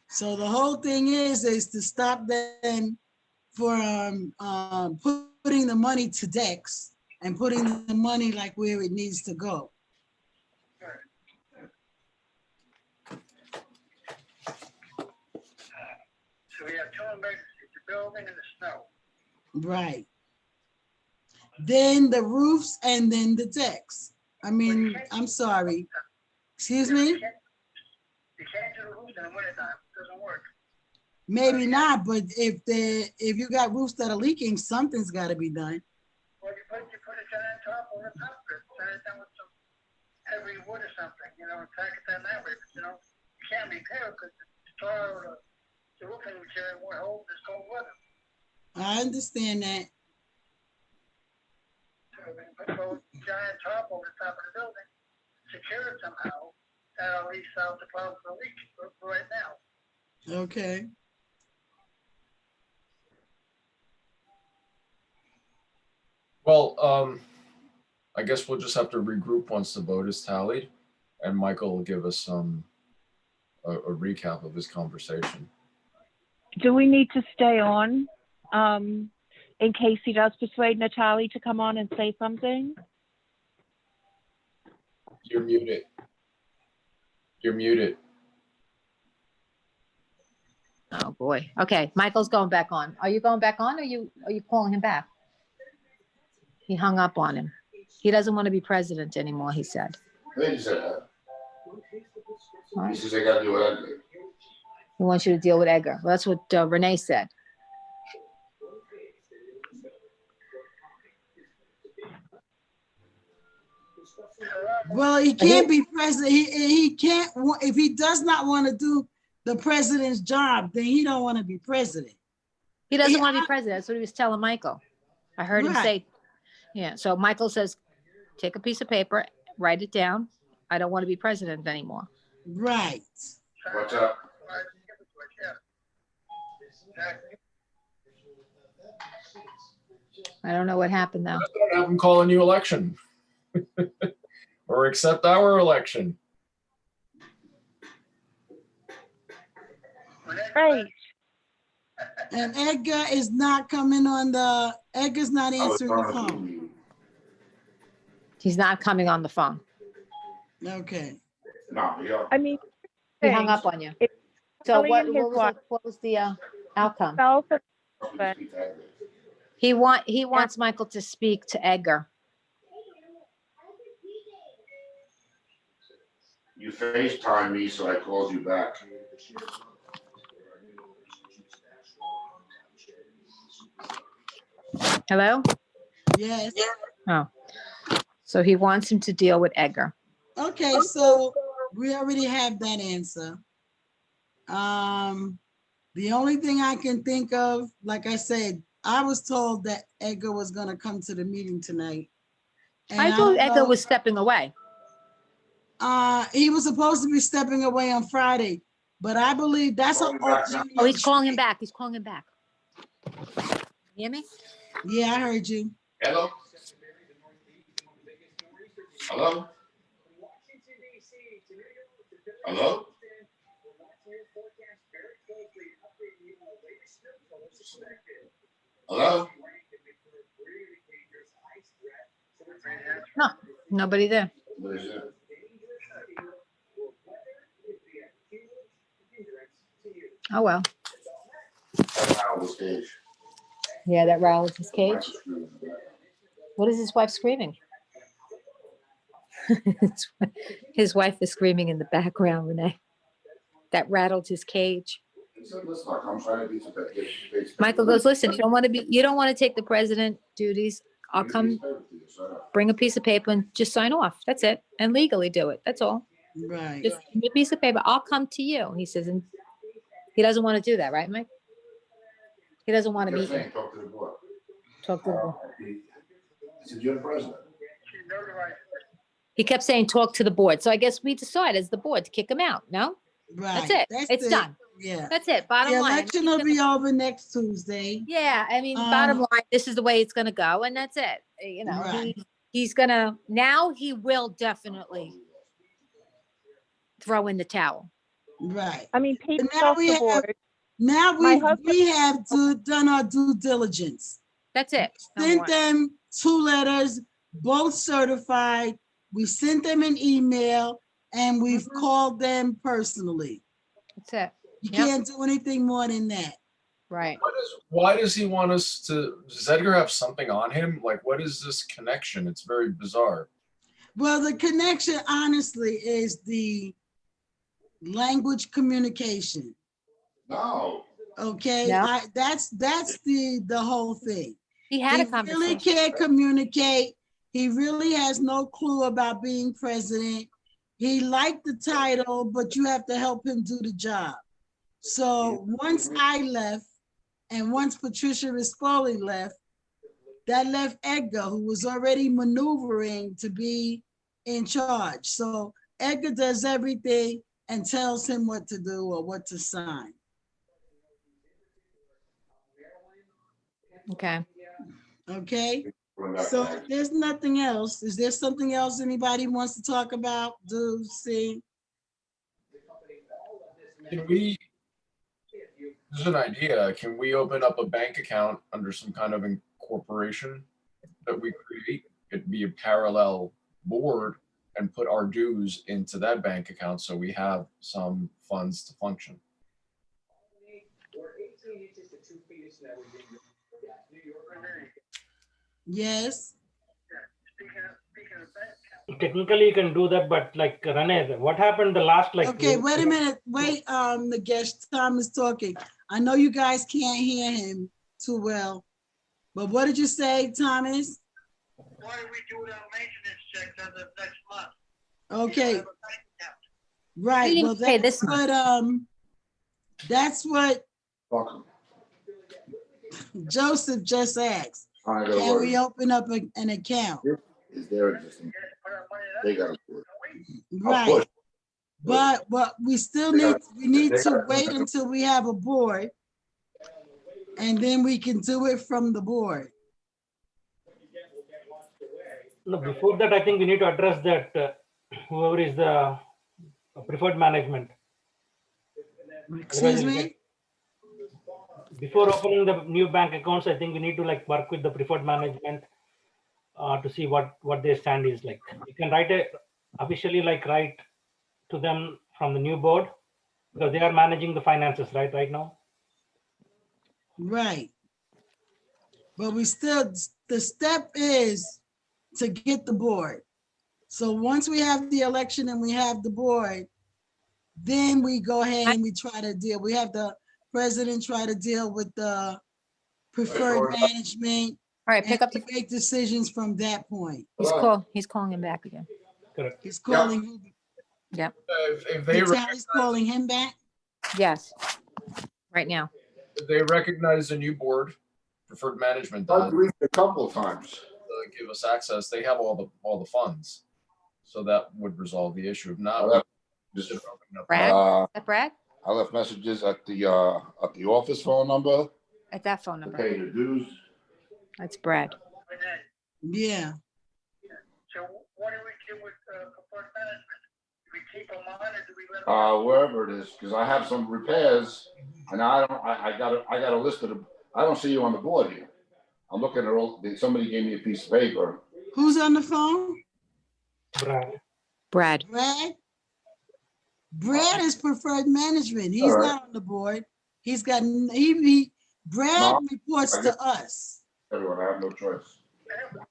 So the whole thing is to stop them for putting the money to decks and putting the money like where it needs to go. So we have two emergencies, the building and the snow. Right. Then the roofs and then the decks. I mean, I'm sorry. Excuse me? You can't do the roof in the wintertime, it doesn't work. Maybe not, but if you got roofs that are leaking, something's got to be done. Well, you put a giant top over the top of it, tie it down with some heavy wood or something, you know, and tack it down that way, but you know, you can't repair it because the tar or the roofing material won't hold this cold weather. I understand that. So we put a giant top over the top of the building, secure it somehow, that'll at least solve the problem for the leak for right now. Okay. Well, I guess we'll just have to regroup once the vote is tallied, and Michael will give us a recap of his conversation. Do we need to stay on in case he does persuade Natalie to come on and say something? You're muted. You're muted. Oh, boy. Okay, Michael's going back on. Are you going back on or are you calling him back? He hung up on him. He doesn't want to be president anymore, he said. I think he said that. All He right. says I gotta do what I do. He wants you to deal with Edgar. Well, that's what Renee said. Well, he can't be president. He can't, if he does not want to do the president's job, then he don't want to be president. He doesn't want to be president. That's what he was telling Michael. I heard him Right. say, yeah. So Michael says, take a piece of paper, write it down. I don't want to be president anymore. Right. What's up? I don't know what happened though. Don't have him call a new election or accept our election. Right. And Edgar is not coming on Edgar's not answering the phone. He's not coming on the phone. Okay. No, yeah. I mean, He hung up on you. It's So Kelly what and his wife. was the outcome? Fell for- but He wants Michael to speak to Edgar. You FaceTime me, so I called you back. Hello? Yes. Oh. So he wants him to deal with Edgar. Okay, so we already have that answer. The only thing I can think of, like I said, I was told that Edgar was gonna come to the meeting tonight. And I thought don't Edgar know- was stepping away. He was supposed to be stepping away on Friday, but I believe that's a. Oh, he's calling him back. He's calling him back. You hear me? Yeah, I heard you. Hello? Hello? Hello? Hello? No, nobody there. What is it? Oh, well. Wow, the stage. Yeah, that rattled his cage. What is his wife screaming? His wife is screaming in the background, Renee. That rattled his cage. He said, listen, I'm trying to do something. Michael goes, listen, you don't want to take the president duties. I'll come bring a piece of paper and just sign off. That's it. And legally do it. That's all. Right. Just give me a piece of paper. I'll come to you. He says, and he doesn't want to do that, right, Mike? He doesn't want to meet you. Talk to the board. Talk to the board. He said, you're the president. He kept saying, talk to the board. So I guess we decide as the board to kick him out. No? Right. That's it. It's done. Yeah. That's it. Bottom The line. election will be over next Tuesday. Yeah, I mean, bottom line, this is the way it's gonna go, and that's it. You know, Right. he's gonna, now he will definitely throw in the towel. Right. I mean, Pete's now off we the have- board. Now My we husband- have done our due diligence. That's it. Sent them 2 letters, both certified. We sent them an email and we've called them personally. That's it. You Yep. can't do anything more than that. Right. Why does he want us to, does Edgar have something on him? Like, what is this connection? It's very bizarre. Well, the connection honestly is the language communication. No. Okay, No. that's the whole thing. He had a He really conversation. can't communicate. He really has no clue about being president. He liked the title, but you have to help him do the job. So once I left and once Patricia Rispoli left, that left Edgar, who was already maneuvering to be in charge. So Edgar does everything and tells him what to do or what to sign. Okay. Okay. So if there's nothing else, is there something else anybody wants to talk about, do, see? Can we, there's an idea, can we open up a bank account under some kind of incorporation that we create? It'd be a parallel board and put our dues into that bank account so we have some funds to function. Yes. Technically, you can do that, but like Rene, what happened the last like? Okay, wait a minute. Wait, the guest Tom is talking. I know you guys can't hear him too well, but what did you say, Thomas? Why do we do the maintenance checks as of next month? Okay. Right, well, pay that's this month. what, that's what Welcome. Joseph just asked. I gotta Can worry. we open up an account? Is there existing? They gotta do it. Right. But we still need to wait until we have a board. And then we can do it from the board. No, before that, I think we need to address that whoever is the preferred management. Excuse me? Before opening the new bank accounts, I think we need to like work with the preferred management to see what their stand is like. You can write officially write to them from the new board because they are managing the finances right now. Right. But we still, the step is to get the board. So once we have the election and we have the board, then we go ahead and we try to deal. We have the president try to deal with the preferred management. All right, pick up and make decisions from that point. He's calling him back again. Correct. He's calling, Yep. If they Natalie's calling him back? Yes. Right now. If they recognize a new board, preferred management I've does, reached a couple of times. give us access, they have all the funds. So that would resolve the issue. If not, Well, just open up. Brad? Uh, Is that Brad? I left messages at the office phone number At that phone to number. pay the dues. That's Brad. Yeah. So what do we do with preferred management? Do we keep them on or do we let them? Wherever it is, because I have some repairs and I got a list of them. I don't see you on the board here. I'm looking at all, somebody gave me a piece of paper. Who's on the phone? Brad. Brad. Brad? Brad is preferred management. He's All right. not on the board. He's got, Brad No, reports I to get- us. Everyone, I have no choice.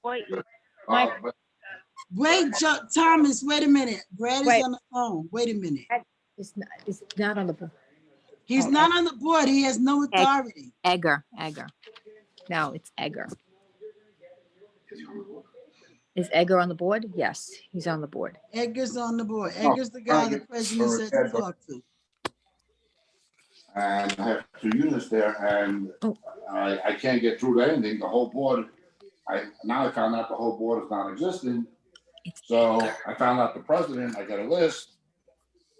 Wait, But Wait, Thomas, wait a minute. Brad is Wait. on the phone. Wait a minute. It's not on the board. He's Oh, not on the board. He has no authority. Edgar. No, it's Edgar. Is Edgar on the board? Yes, he's on the board. Edgar's on the board. Edgar's the guy the president said to talk to. And I have 2 units there, and I can't get through to anything. The whole board, now I found out the whole board is non-existent. So I found out the president, I got a list,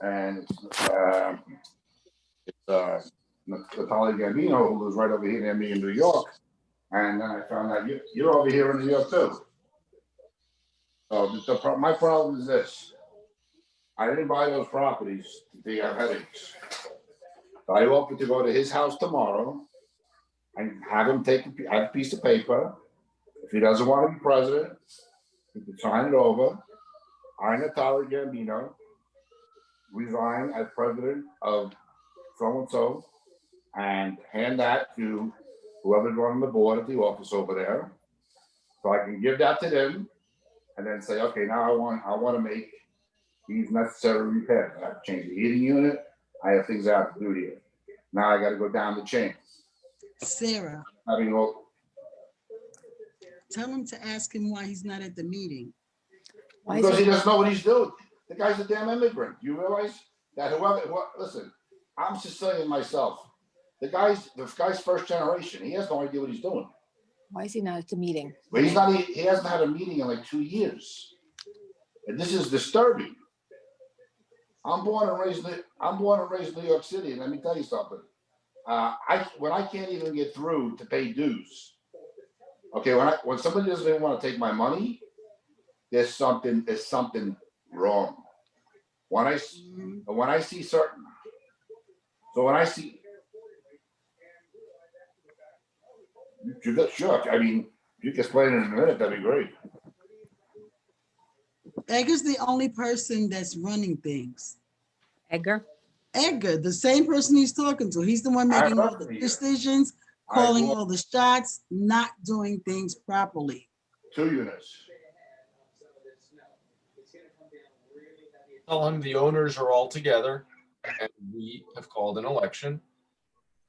and it's Natalia Gambino, who lives right over here near me in New York. And then I found out you're over here in New York too. So my problem is this. I didn't buy those properties to have headaches. So I offered to go to his house tomorrow and have him have a piece of paper. If he doesn't want to be president, he can sign it over. I, Natalia Gambino, resign as president of so-and-so and hand that to whoever's running the board at the office over there. So I can give that to them and then say, okay, now I want to make these necessary repairs. I have to change the heating unit. I have things I have to do here. Now I got to go down the chain. Sarah, tell him to ask him why he's not at the meeting. Because he doesn't know what he's doing. The guy's a damn immigrant. You realize that listen, I'm Sicilian myself. The guy's first generation. He has no idea what he's doing. Why is he not at the meeting? Well, he hasn't had a meeting in like 2 years. And this is disturbing. I'm born and raised in New York City, and let me tell you something. When I can't even get through to pay dues, okay, when somebody doesn't even want to take my money, there's something wrong. When I see, sure, I mean, you can explain it in a minute, that'd be great. Edgar's the only person that's running things. Edgar, the same person he's talking to. He's the one making all the decisions, calling all the shots, not doing things properly. 2 units. Tell him the owners are all together and we have called an election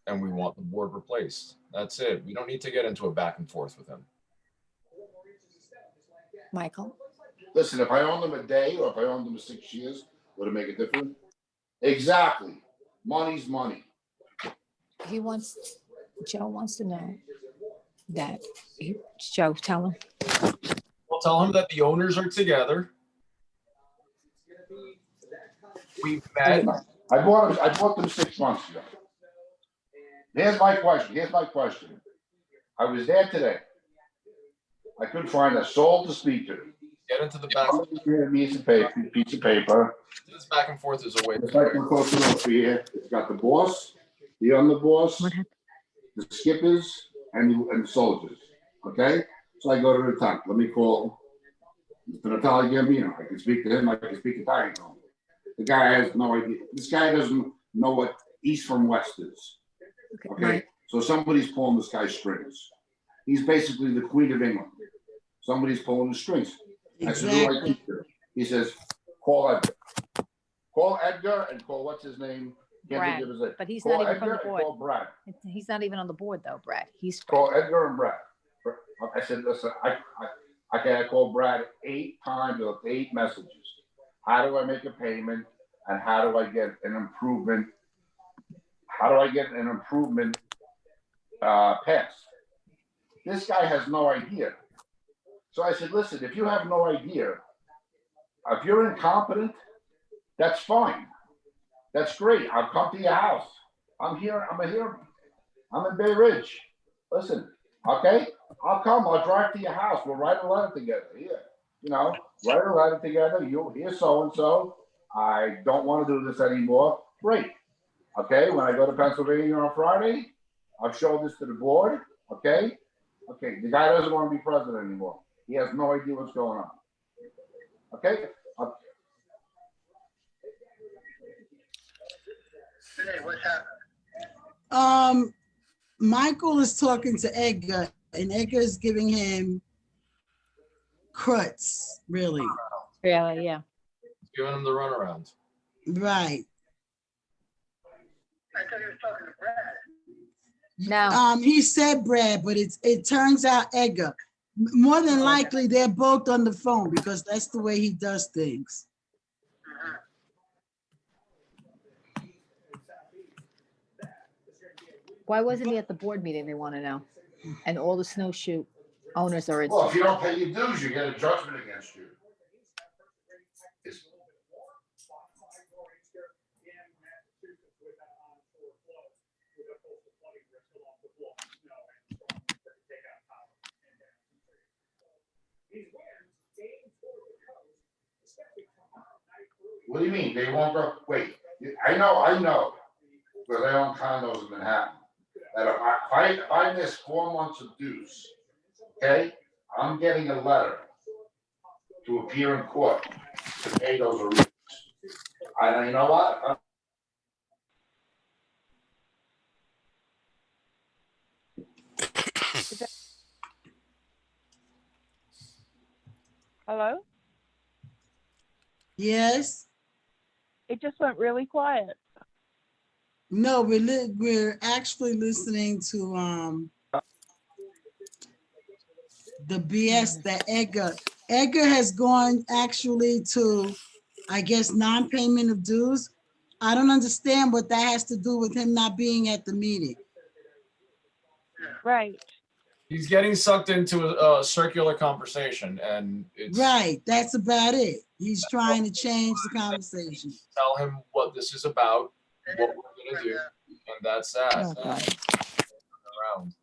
and we want the board replaced. That's it. We don't need to get into a back and forth with him. Michael. Listen, if I owned them a day or if I owned them 6 years, would it make a difference? Exactly. Money's money. Joe wants to know that, Joe, tell him. Well, tell him that the owners are together. We've met. I bought them 6 months ago. Here's my question. I was there today. I couldn't find a soul to speak to. Get into the back. Piece of paper. This back and forth is a way. It's like we're close enough here. It's got the boss, the underboss, the skippers, and the soldiers. Okay? So I go to the top. Let me call Mr. Natalia Gambino. I can speak to him. I can speak Italian to him. The guy has no idea. This guy doesn't know what east from west is. Okay? So somebody's pulling this guy's strings. He's basically the Queen of England. Somebody's pulling the strings. Exactly. He says, call Edgar. Call Edgar and call what's his name? Brad. But he's not even from the board. Call Brad. He's not even on the board though, Brad. Call Edgar and Brad. I said, listen, I call Brad 8 times with 8 messages. How do I make a payment? And how do I get an improvement? How do I get an improvement pass? This guy has no idea. So I said, listen, if you have no idea, if you're incompetent, that's fine. That's great. I'll come to your house. I'm here. I'm in Bay Ridge. Listen, okay? I'll come. I'll drive to your house. We'll write a letter together. Here, write a letter together. Here's so-and-so. I don't want to do this anymore. Great. Okay, when I go to Pennsylvania on Friday, I'll show this to the board. Okay? Okay, the guy doesn't want to be president anymore. He has no idea what's going on. Okay? What's happening? Michael is talking to Edgar, and Edgar is giving him crutz, really. Really, yeah. Giving him the runaround. Right. I thought he was talking to Brad. No. He said Brad, but it turns out Edgar. More than likely, they're both on the phone because that's the way he does things. Why wasn't he at the board meeting? They want to know. And all the Snowshoe owners are. Well, if you don't pay your dues, you get a judgment against you. It's- What do you mean? They won't go, wait, I know, because I own condos in Manhattan. That if I miss 4 months of dues, okay, I'm getting a letter to appear in court to pay those arrears. You know what? Hello? Yes? It just went really quiet. No, we're actually listening to the BS that Edgar has gone actually to, I guess, non-payment of dues. I don't understand what that has to do with him not being at the meeting. Right. He's getting sucked into a circular conversation, and it's Right, that's about it. He's trying to change the conversation. tell him what this is about, what we're gonna do, and that's that. Oh, God. Around.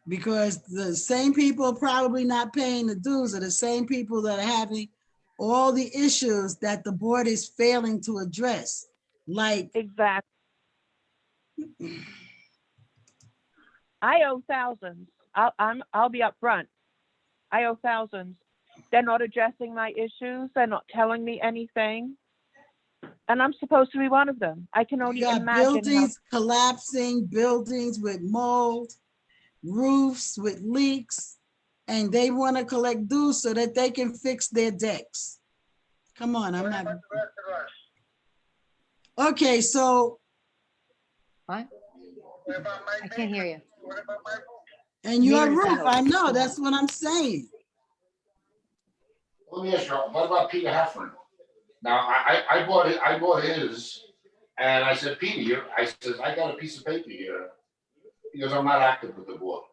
Because the same people probably not paying the dues are the same people that are having all the issues that the board is failing to address. Like, Exactly. I owe thousands. I'll be upfront. I owe thousands. They're not addressing my issues. They're not telling me anything. And I'm supposed to be one of them. I can only you got imagine buildings collapsing, buildings with mold, roofs with leaks, and they want to collect dues so that they can fix their decks. Come on, I'm not. Okay, so. What? I can't hear you. And your Meters roof, out. I know, that's what I'm saying. Let me ask you, what about Peter Heffron? Now, I bought his, and I said, Peter, I got a piece of paper here. He goes, I'm not active with the board.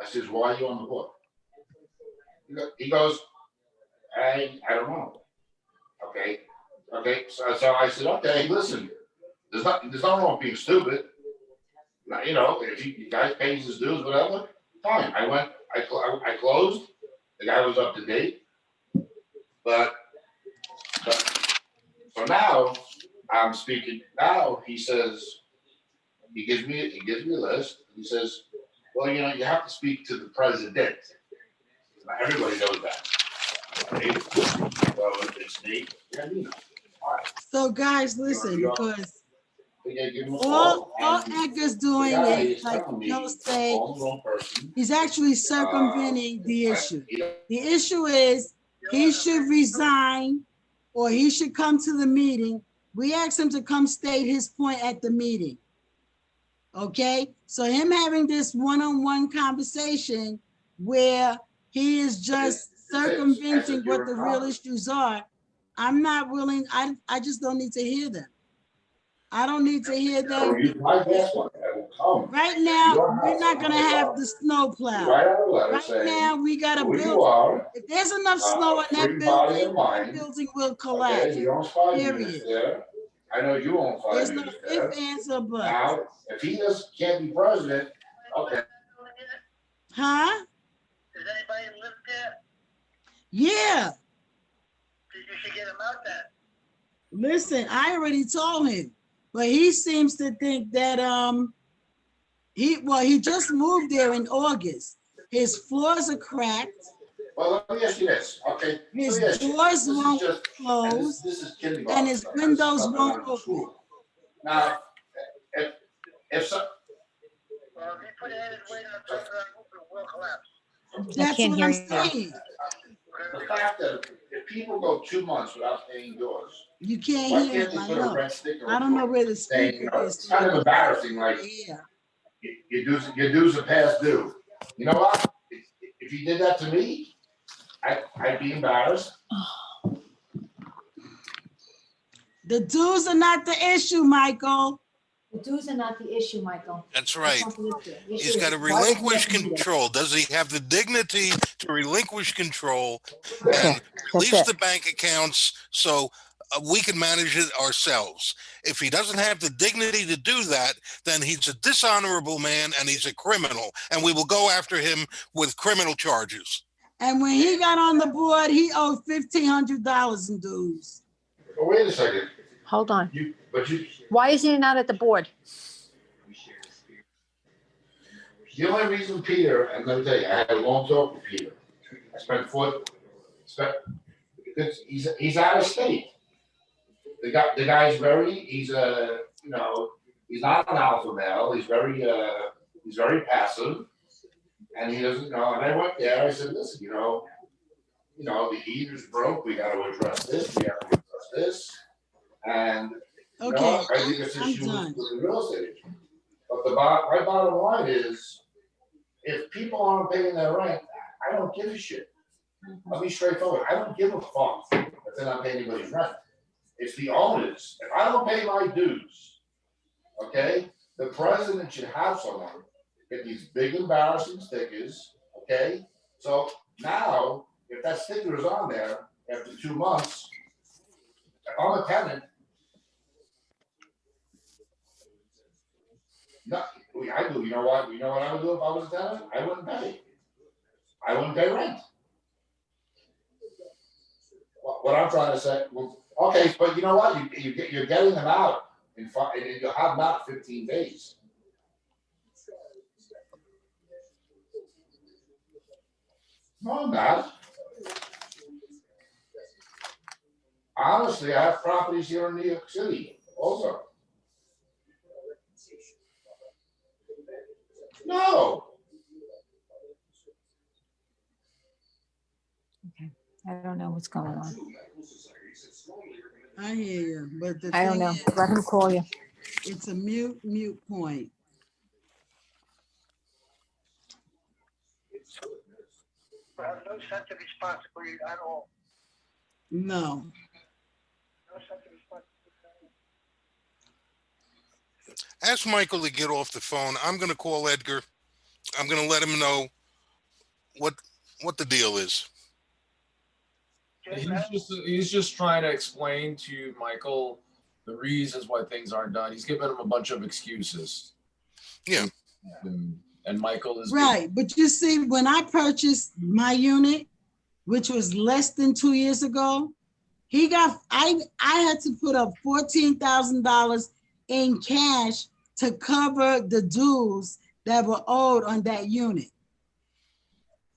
I says, why are you on the board? He goes, I don't know. Okay, so I said, okay, listen, there's nothing wrong with being stupid. Now, you know, if you guys pay his dues, whatever, fine. I closed. The guy was up to date. But so now I'm speaking. Now he says he gives me a list. He says, well, you know, you have to speak to the president. Now, everybody knows that. Right? Well, it's me. Yeah, you know. All right. So guys, listen, because all Edgar's doing is, like Joe say, he's actually circumventing the issue. The issue is he should resign or he should come to the meeting. We asked him to come state his point at the meeting. Okay, so him having this one-on-one conversation where he is just circumventing what the real issues are, I'm not willing, I just don't need to hear them. I don't need to hear them. Right now, we're not gonna have the snow plow. Right now, we got a building. If there's enough snow in that building will collapse, period. I know you won't find There's no ifs, ands, or buts. Now, if he can't be president, okay. Huh? Does anybody live there? Yeah. You should get him out there. Listen, I already told him, but he seems to think that he just moved there in August. His floors are cracked. Well, let me ask you this, okay? His doors won't close, and his windows won't open. Now, if so. Well, if he put it in his way to the top of that roof, it will collapse. That's what I'm saying. The fact that if people go 2 months without paying doors. You can't hear him, I know. I don't know where the speaker is. It's kind of embarrassing, like, your dues are past due. You know what? If you did that to me, I'd be embarrassed. The dues are not the issue, Michael. The dues are not the issue, Michael. That's right. not the issue. The issue He's is got to why does he relinquish have to do that? control. Does he have the dignity to relinquish control Yeah, and that's release it. the bank accounts so we can manage it ourselves? If he doesn't have the dignity to do that, then he's a dishonorable man and he's a criminal, and we will go after him with criminal charges. And when he got on the board, he owed $1,500 in dues. Oh, wait a second. Hold on. You Why is he not at the board? the only reason Peter, and let me tell you, I had a long talk with Peter. I spent he's out of state. The guy's he's not an alpha male. He's very passive, and he doesn't know. And I went there. I said, listen, the heater's broke. We got to address this. We have to address this. And Okay, I think it's I'm issue done. with the real estate agent. But my bottom line is, if people aren't paying their rent, I don't give a shit. I'll be straightforward. I don't give a fuck if they're not paying anybody's rent. It's the owners. If I don't pay my dues, okay, the president should have someone get these big embarrassing stickers, okay? So now, if that sticker is on there after 2 months, if I'm a tenant, no, I do. You know what I would do if I was a tenant? I wouldn't pay. I wouldn't pay rent. What I'm trying to say, well, okay, but you know what? You're getting them out and you'll have them out 15 days. No, I'm not. Honestly, I have properties here in New York City also. No. Okay. I don't know what's going on. I hear you, but the I don't thing know. is, Let him call you. it's a mute point. I have no sense of responsibility at all. No. No sense of responsibility. Ask Michael to get off the phone. I'm going to call Edgar. I'm going to let him know what the deal is. He's just trying to explain to Michael the reasons why things aren't done. He's giving him a bunch of excuses. Yeah. And Michael is Right, but you see, when I purchased my unit, which was less than 2 years ago, I had to put up $14,000 in cash to cover the dues that were owed on that unit.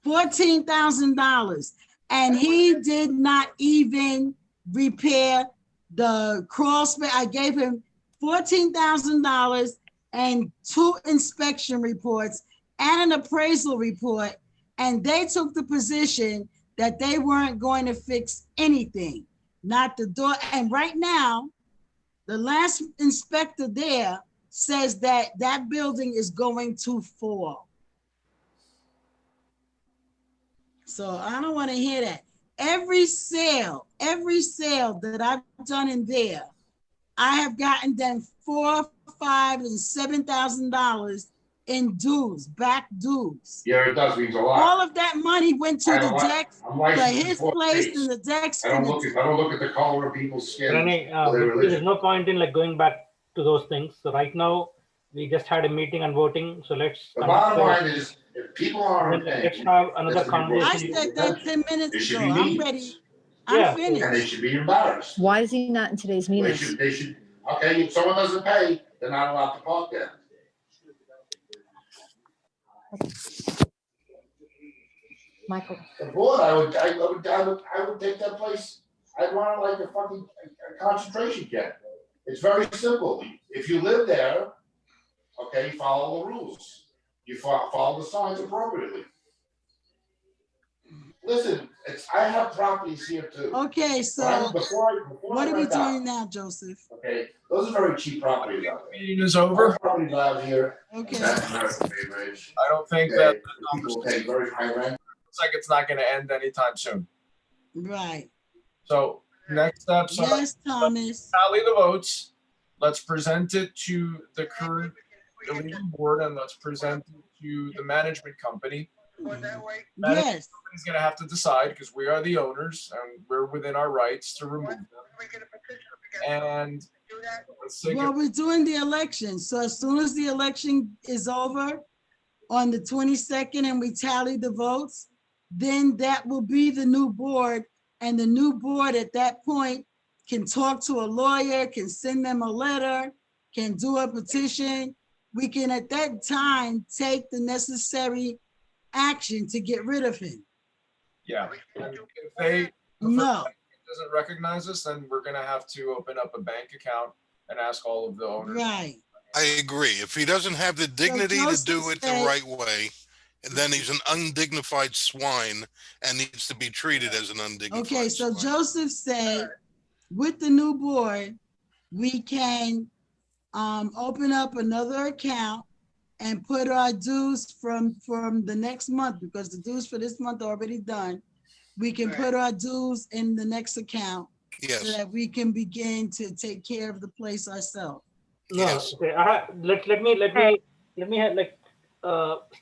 $14,000. And he did not even repair the crawl space. I gave him $14,000 and 2 inspection reports and an appraisal report. And they took the position that they weren't going to fix anything, not the door. And right now, the last inspector there says that that building is going to fall. So I don't want to hear that. Every sale that I've done in there, I have gotten them $4,000, $5,000, and $7,000 in dues, back dues. Yeah, it does means a lot. All of that money went to the decks for his place and the decks. I don't look at the color of people's skin. Renee, there's no point in going back to those things. So right now, we just had a meeting and voting. So let's. The bottom line is, if people aren't paying, let's have another conversation. I said that 10 minutes ago. I'm ready. Yeah. I'm finished. And they should be embarrassed. Why is he not in today's meeting? They should. Okay, if someone doesn't pay, they're not allowed to park there. Michael. The board, I would take that place. I'd want it like a fucking concentration camp. It's very simple. If you live there, okay, follow the rules. You follow the signs appropriately. listen, I have properties here too. Okay, so Before what I are we rent out, doing now, Joseph? okay, those are very cheap properties out there. Meeting is over. Our properties out here, Okay. that's American made rich. I don't think Okay, that people pay very high rent. looks like it's not going to end anytime soon. Right. So next step, Yes, Thomas. tally the votes. Let's present it to the current illegal board and let's present it to the management company. Yes. He's going to have to decide because we are the owners and we're within our rights to remove them. And let's take Well, we're doing the election. So as soon as the election is over on the 22nd and we tally the votes, then that will be the new board. And the new board at that point can talk to a lawyer, can send them a letter, can do a petition. We can at that time take the necessary action to get rid of him. Yeah. And if they No. doesn't recognize us, then we're going to have to open up a bank account and ask all of the owners. Right. I agree. If he doesn't have the dignity to do it the right way, then he's an undignified swine and needs to be treated as an undignified Okay, so swine. Joseph said, with the new board, we can open up another account and put our dues from the next month, because the dues for this month are already done. We can put our dues in the next account. Yes. So that we can begin to take care of the place ourselves. No, Yes. okay. Let me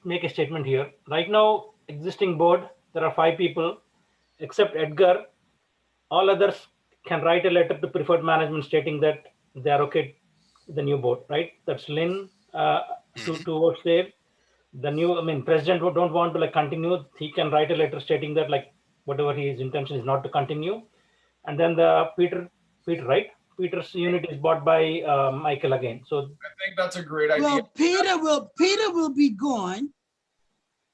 make a statement here. Right now, existing board, there are 5 people, except Edgar. All others can write a letter to preferred management stating that they are okay with the new board, right? That's Lynn, two votes there. The new, president who don't want to continue, he can write a letter stating that whatever his intention is not to continue. And then the Peter, right? Peter's unit is bought by Michael again. So I think that's a great idea. Well, Peter will be gone.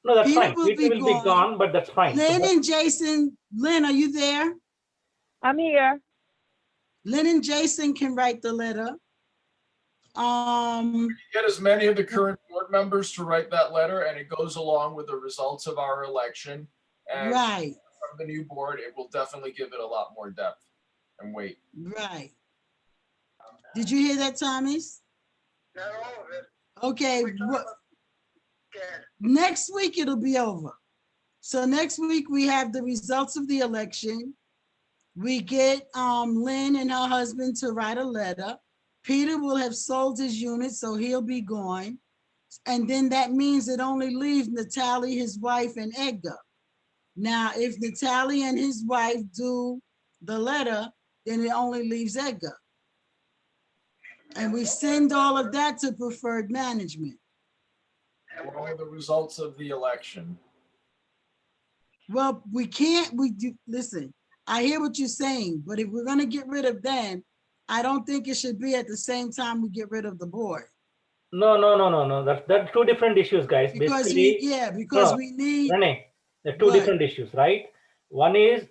No, that's Peter fine. Peter will be gone, but that's fine. Lynn and Jason, Lynn, are you there? I'm here. Lynn and Jason can write the letter. Get as many of the current board members to write that letter, and it goes along with the results of our election. And right. From the new board, it will definitely give it a lot more depth and weight. Right. Did you hear that, Thomas? Not all of it. Okay. Next week it'll be over. So next week we have the results of the election. We get Lynn and her husband to write a letter. Peter will have sold his unit, so he'll be gone. And then that means it only leaves Natalie, his wife, and Edgar. Now, if Natalie and his wife do the letter, then it only leaves Edgar. And we send all of that to preferred management. What are the results of the election? Well, listen, I hear what you're saying, but if we're gonna get rid of them, I don't think it should be at the same time we get rid of the board. No. That's 2 different issues, guys. Because we need. Renee, there are 2 different issues, right? One is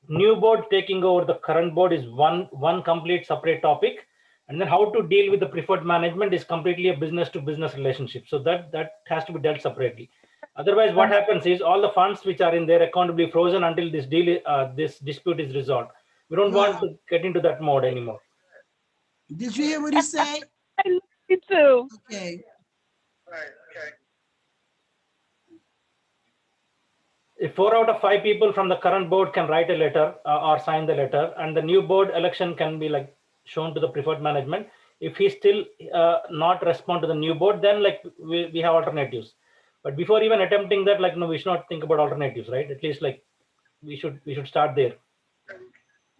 new board taking over the current board is one complete separate topic. And then how to deal with the preferred management is completely a business to business relationship. So that has to be dealt separately. Otherwise, what happens is all the funds which are in their account will be frozen until this dispute is resolved. We don't want to get into that mode anymore. Did you hear what he said? I love you too. Okay. Right, okay. If 4 out of 5 people from the current board can write a letter or sign the letter, and the new board election can be shown to the preferred management. If he still not respond to the new board, then we have alternatives. But before even attempting that, no, we should not think about alternatives, right? At least we should start there.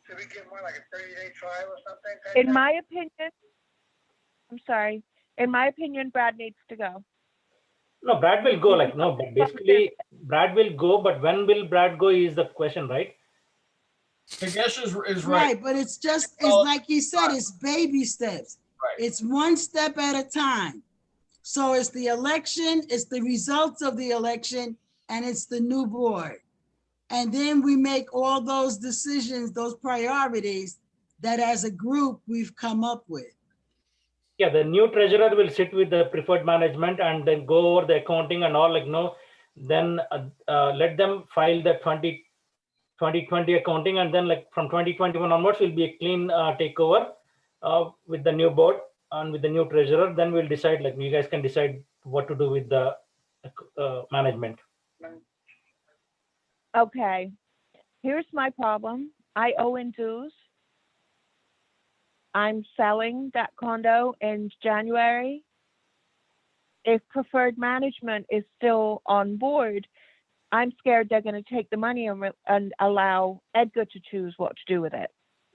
Should we give one a 30-day trial or something? In my opinion, I'm sorry. In my opinion, Brad needs to go. No, Brad will go. No, but basically Brad will go. But when will Brad go is the question, right? Takesh is right. Right, but it's like he said, it's baby steps. Right. It's one step at a time. So it's the election, it's the results of the election, and it's the new board. And then we make all those decisions, those priorities that as a group we've come up with. Yeah, the new treasurer will sit with the preferred management and then go over the accounting and all. then let them file the 2020 accounting, and then like from 2021 onwards will be a clean takeover with the new board and with the new treasurer. Then we'll decide, like you guys can decide what to do with the management. Okay. Here's my problem. I owe in dues. I'm selling that condo in January. If preferred management is still on board, I'm scared they're going to take the money and allow Edgar to choose what to do with it.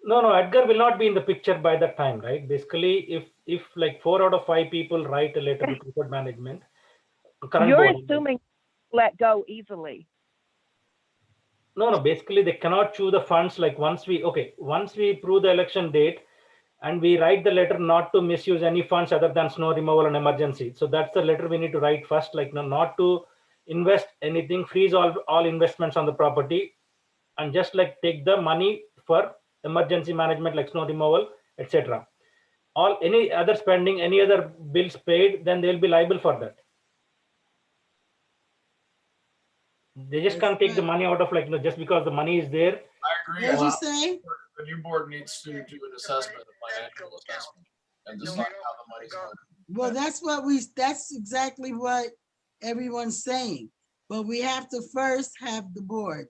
No, Edgar will not be in the picture by that time, right? Basically, if like 4 out of 5 people write a letter to preferred management, You're assuming let go easily. No, basically they cannot choose the funds. Like once we approve the election date and we write the letter not to misuse any funds other than snow removal and emergency. So that's the letter we need to write first, like not to invest anything, freeze all investments on the property, and just like take the money for emergency management like snow removal, etc. Any other spending, any other bills paid, then they'll be liable for that. They just can't take the money out of just because the money is there. I agree. What'd you say? The new board needs to do an assessment, a financial assessment, and decide how the money's going. Well, that's exactly what everyone's saying. But we have to first have the board.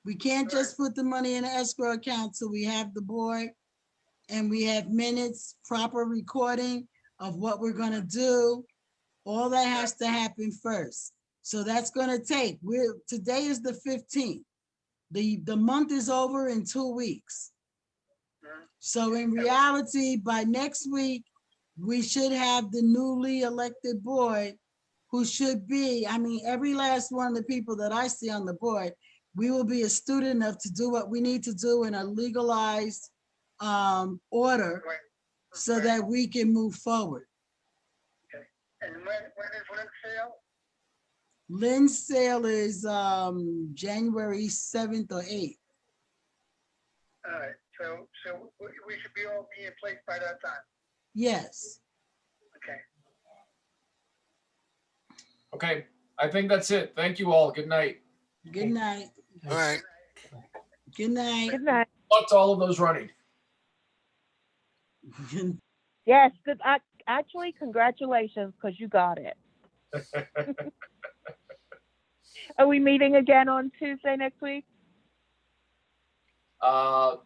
We can't just put the money in an escrow account till we have the board and we have minutes, proper recording of what we're gonna do. All that has to happen first. So that's gonna take, today is the 15th. The month is over in 2 weeks. So in reality, by next week, we should have the newly elected board who should be, every last one of the people that I see on the board, we will be astute enough to do what we need to do in a legalized order so that we can move forward. Okay. And when is Lynn's sale? Lynn's sale is January 7th or 8th. All right, so we should be all be in place by that time. Yes. Okay. Okay, I think that's it. Thank you all. Good night. Good night. All right. Good night. Good night. Luck to all of those running. Yes, good. Actually, congratulations, because you got it. Are we meeting again on Tuesday next week? Let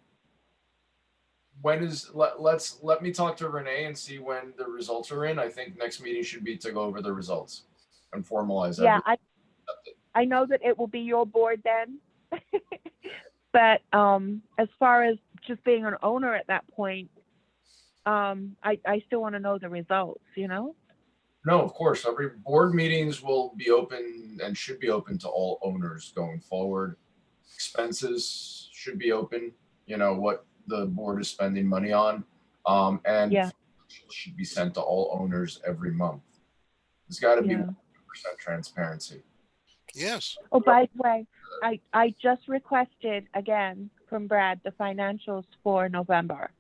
me talk to Renee and see when the results are in. I think next meeting should be to go over the results and formalize that. Yeah, I know that it will be your board then. But as far as just being an owner at that point, I still want to know the results, No, of course. Every board meetings will be open and should be open to all owners going forward. Expenses should be open, what the board is spending money on. And should be sent to all owners every month. There's got to be 100% transparency. Yes. Oh, by the way, I just requested again from Brad the financials for November.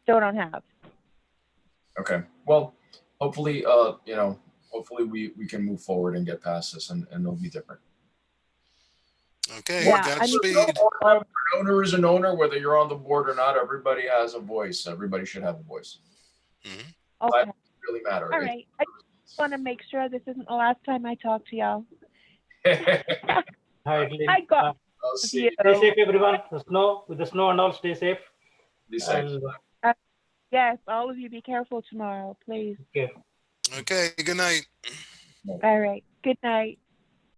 Still don't have. Okay. Well, hopefully, hopefully we can move forward and get past this and it'll be different. Okay. Yeah, Godspeed. An owner is an owner, whether you're on the board or not. Everybody has a voice. Everybody should have a voice. Mm-hmm. Okay. That doesn't really matter. All right. I just want to make sure this isn't the last time I talk to y'all. Hi, I got stay safe, everyone. With the snow and all, stay safe. Be safe. And, yes, all of you be careful tomorrow, please. okay. Okay. Good night. All right. Good night.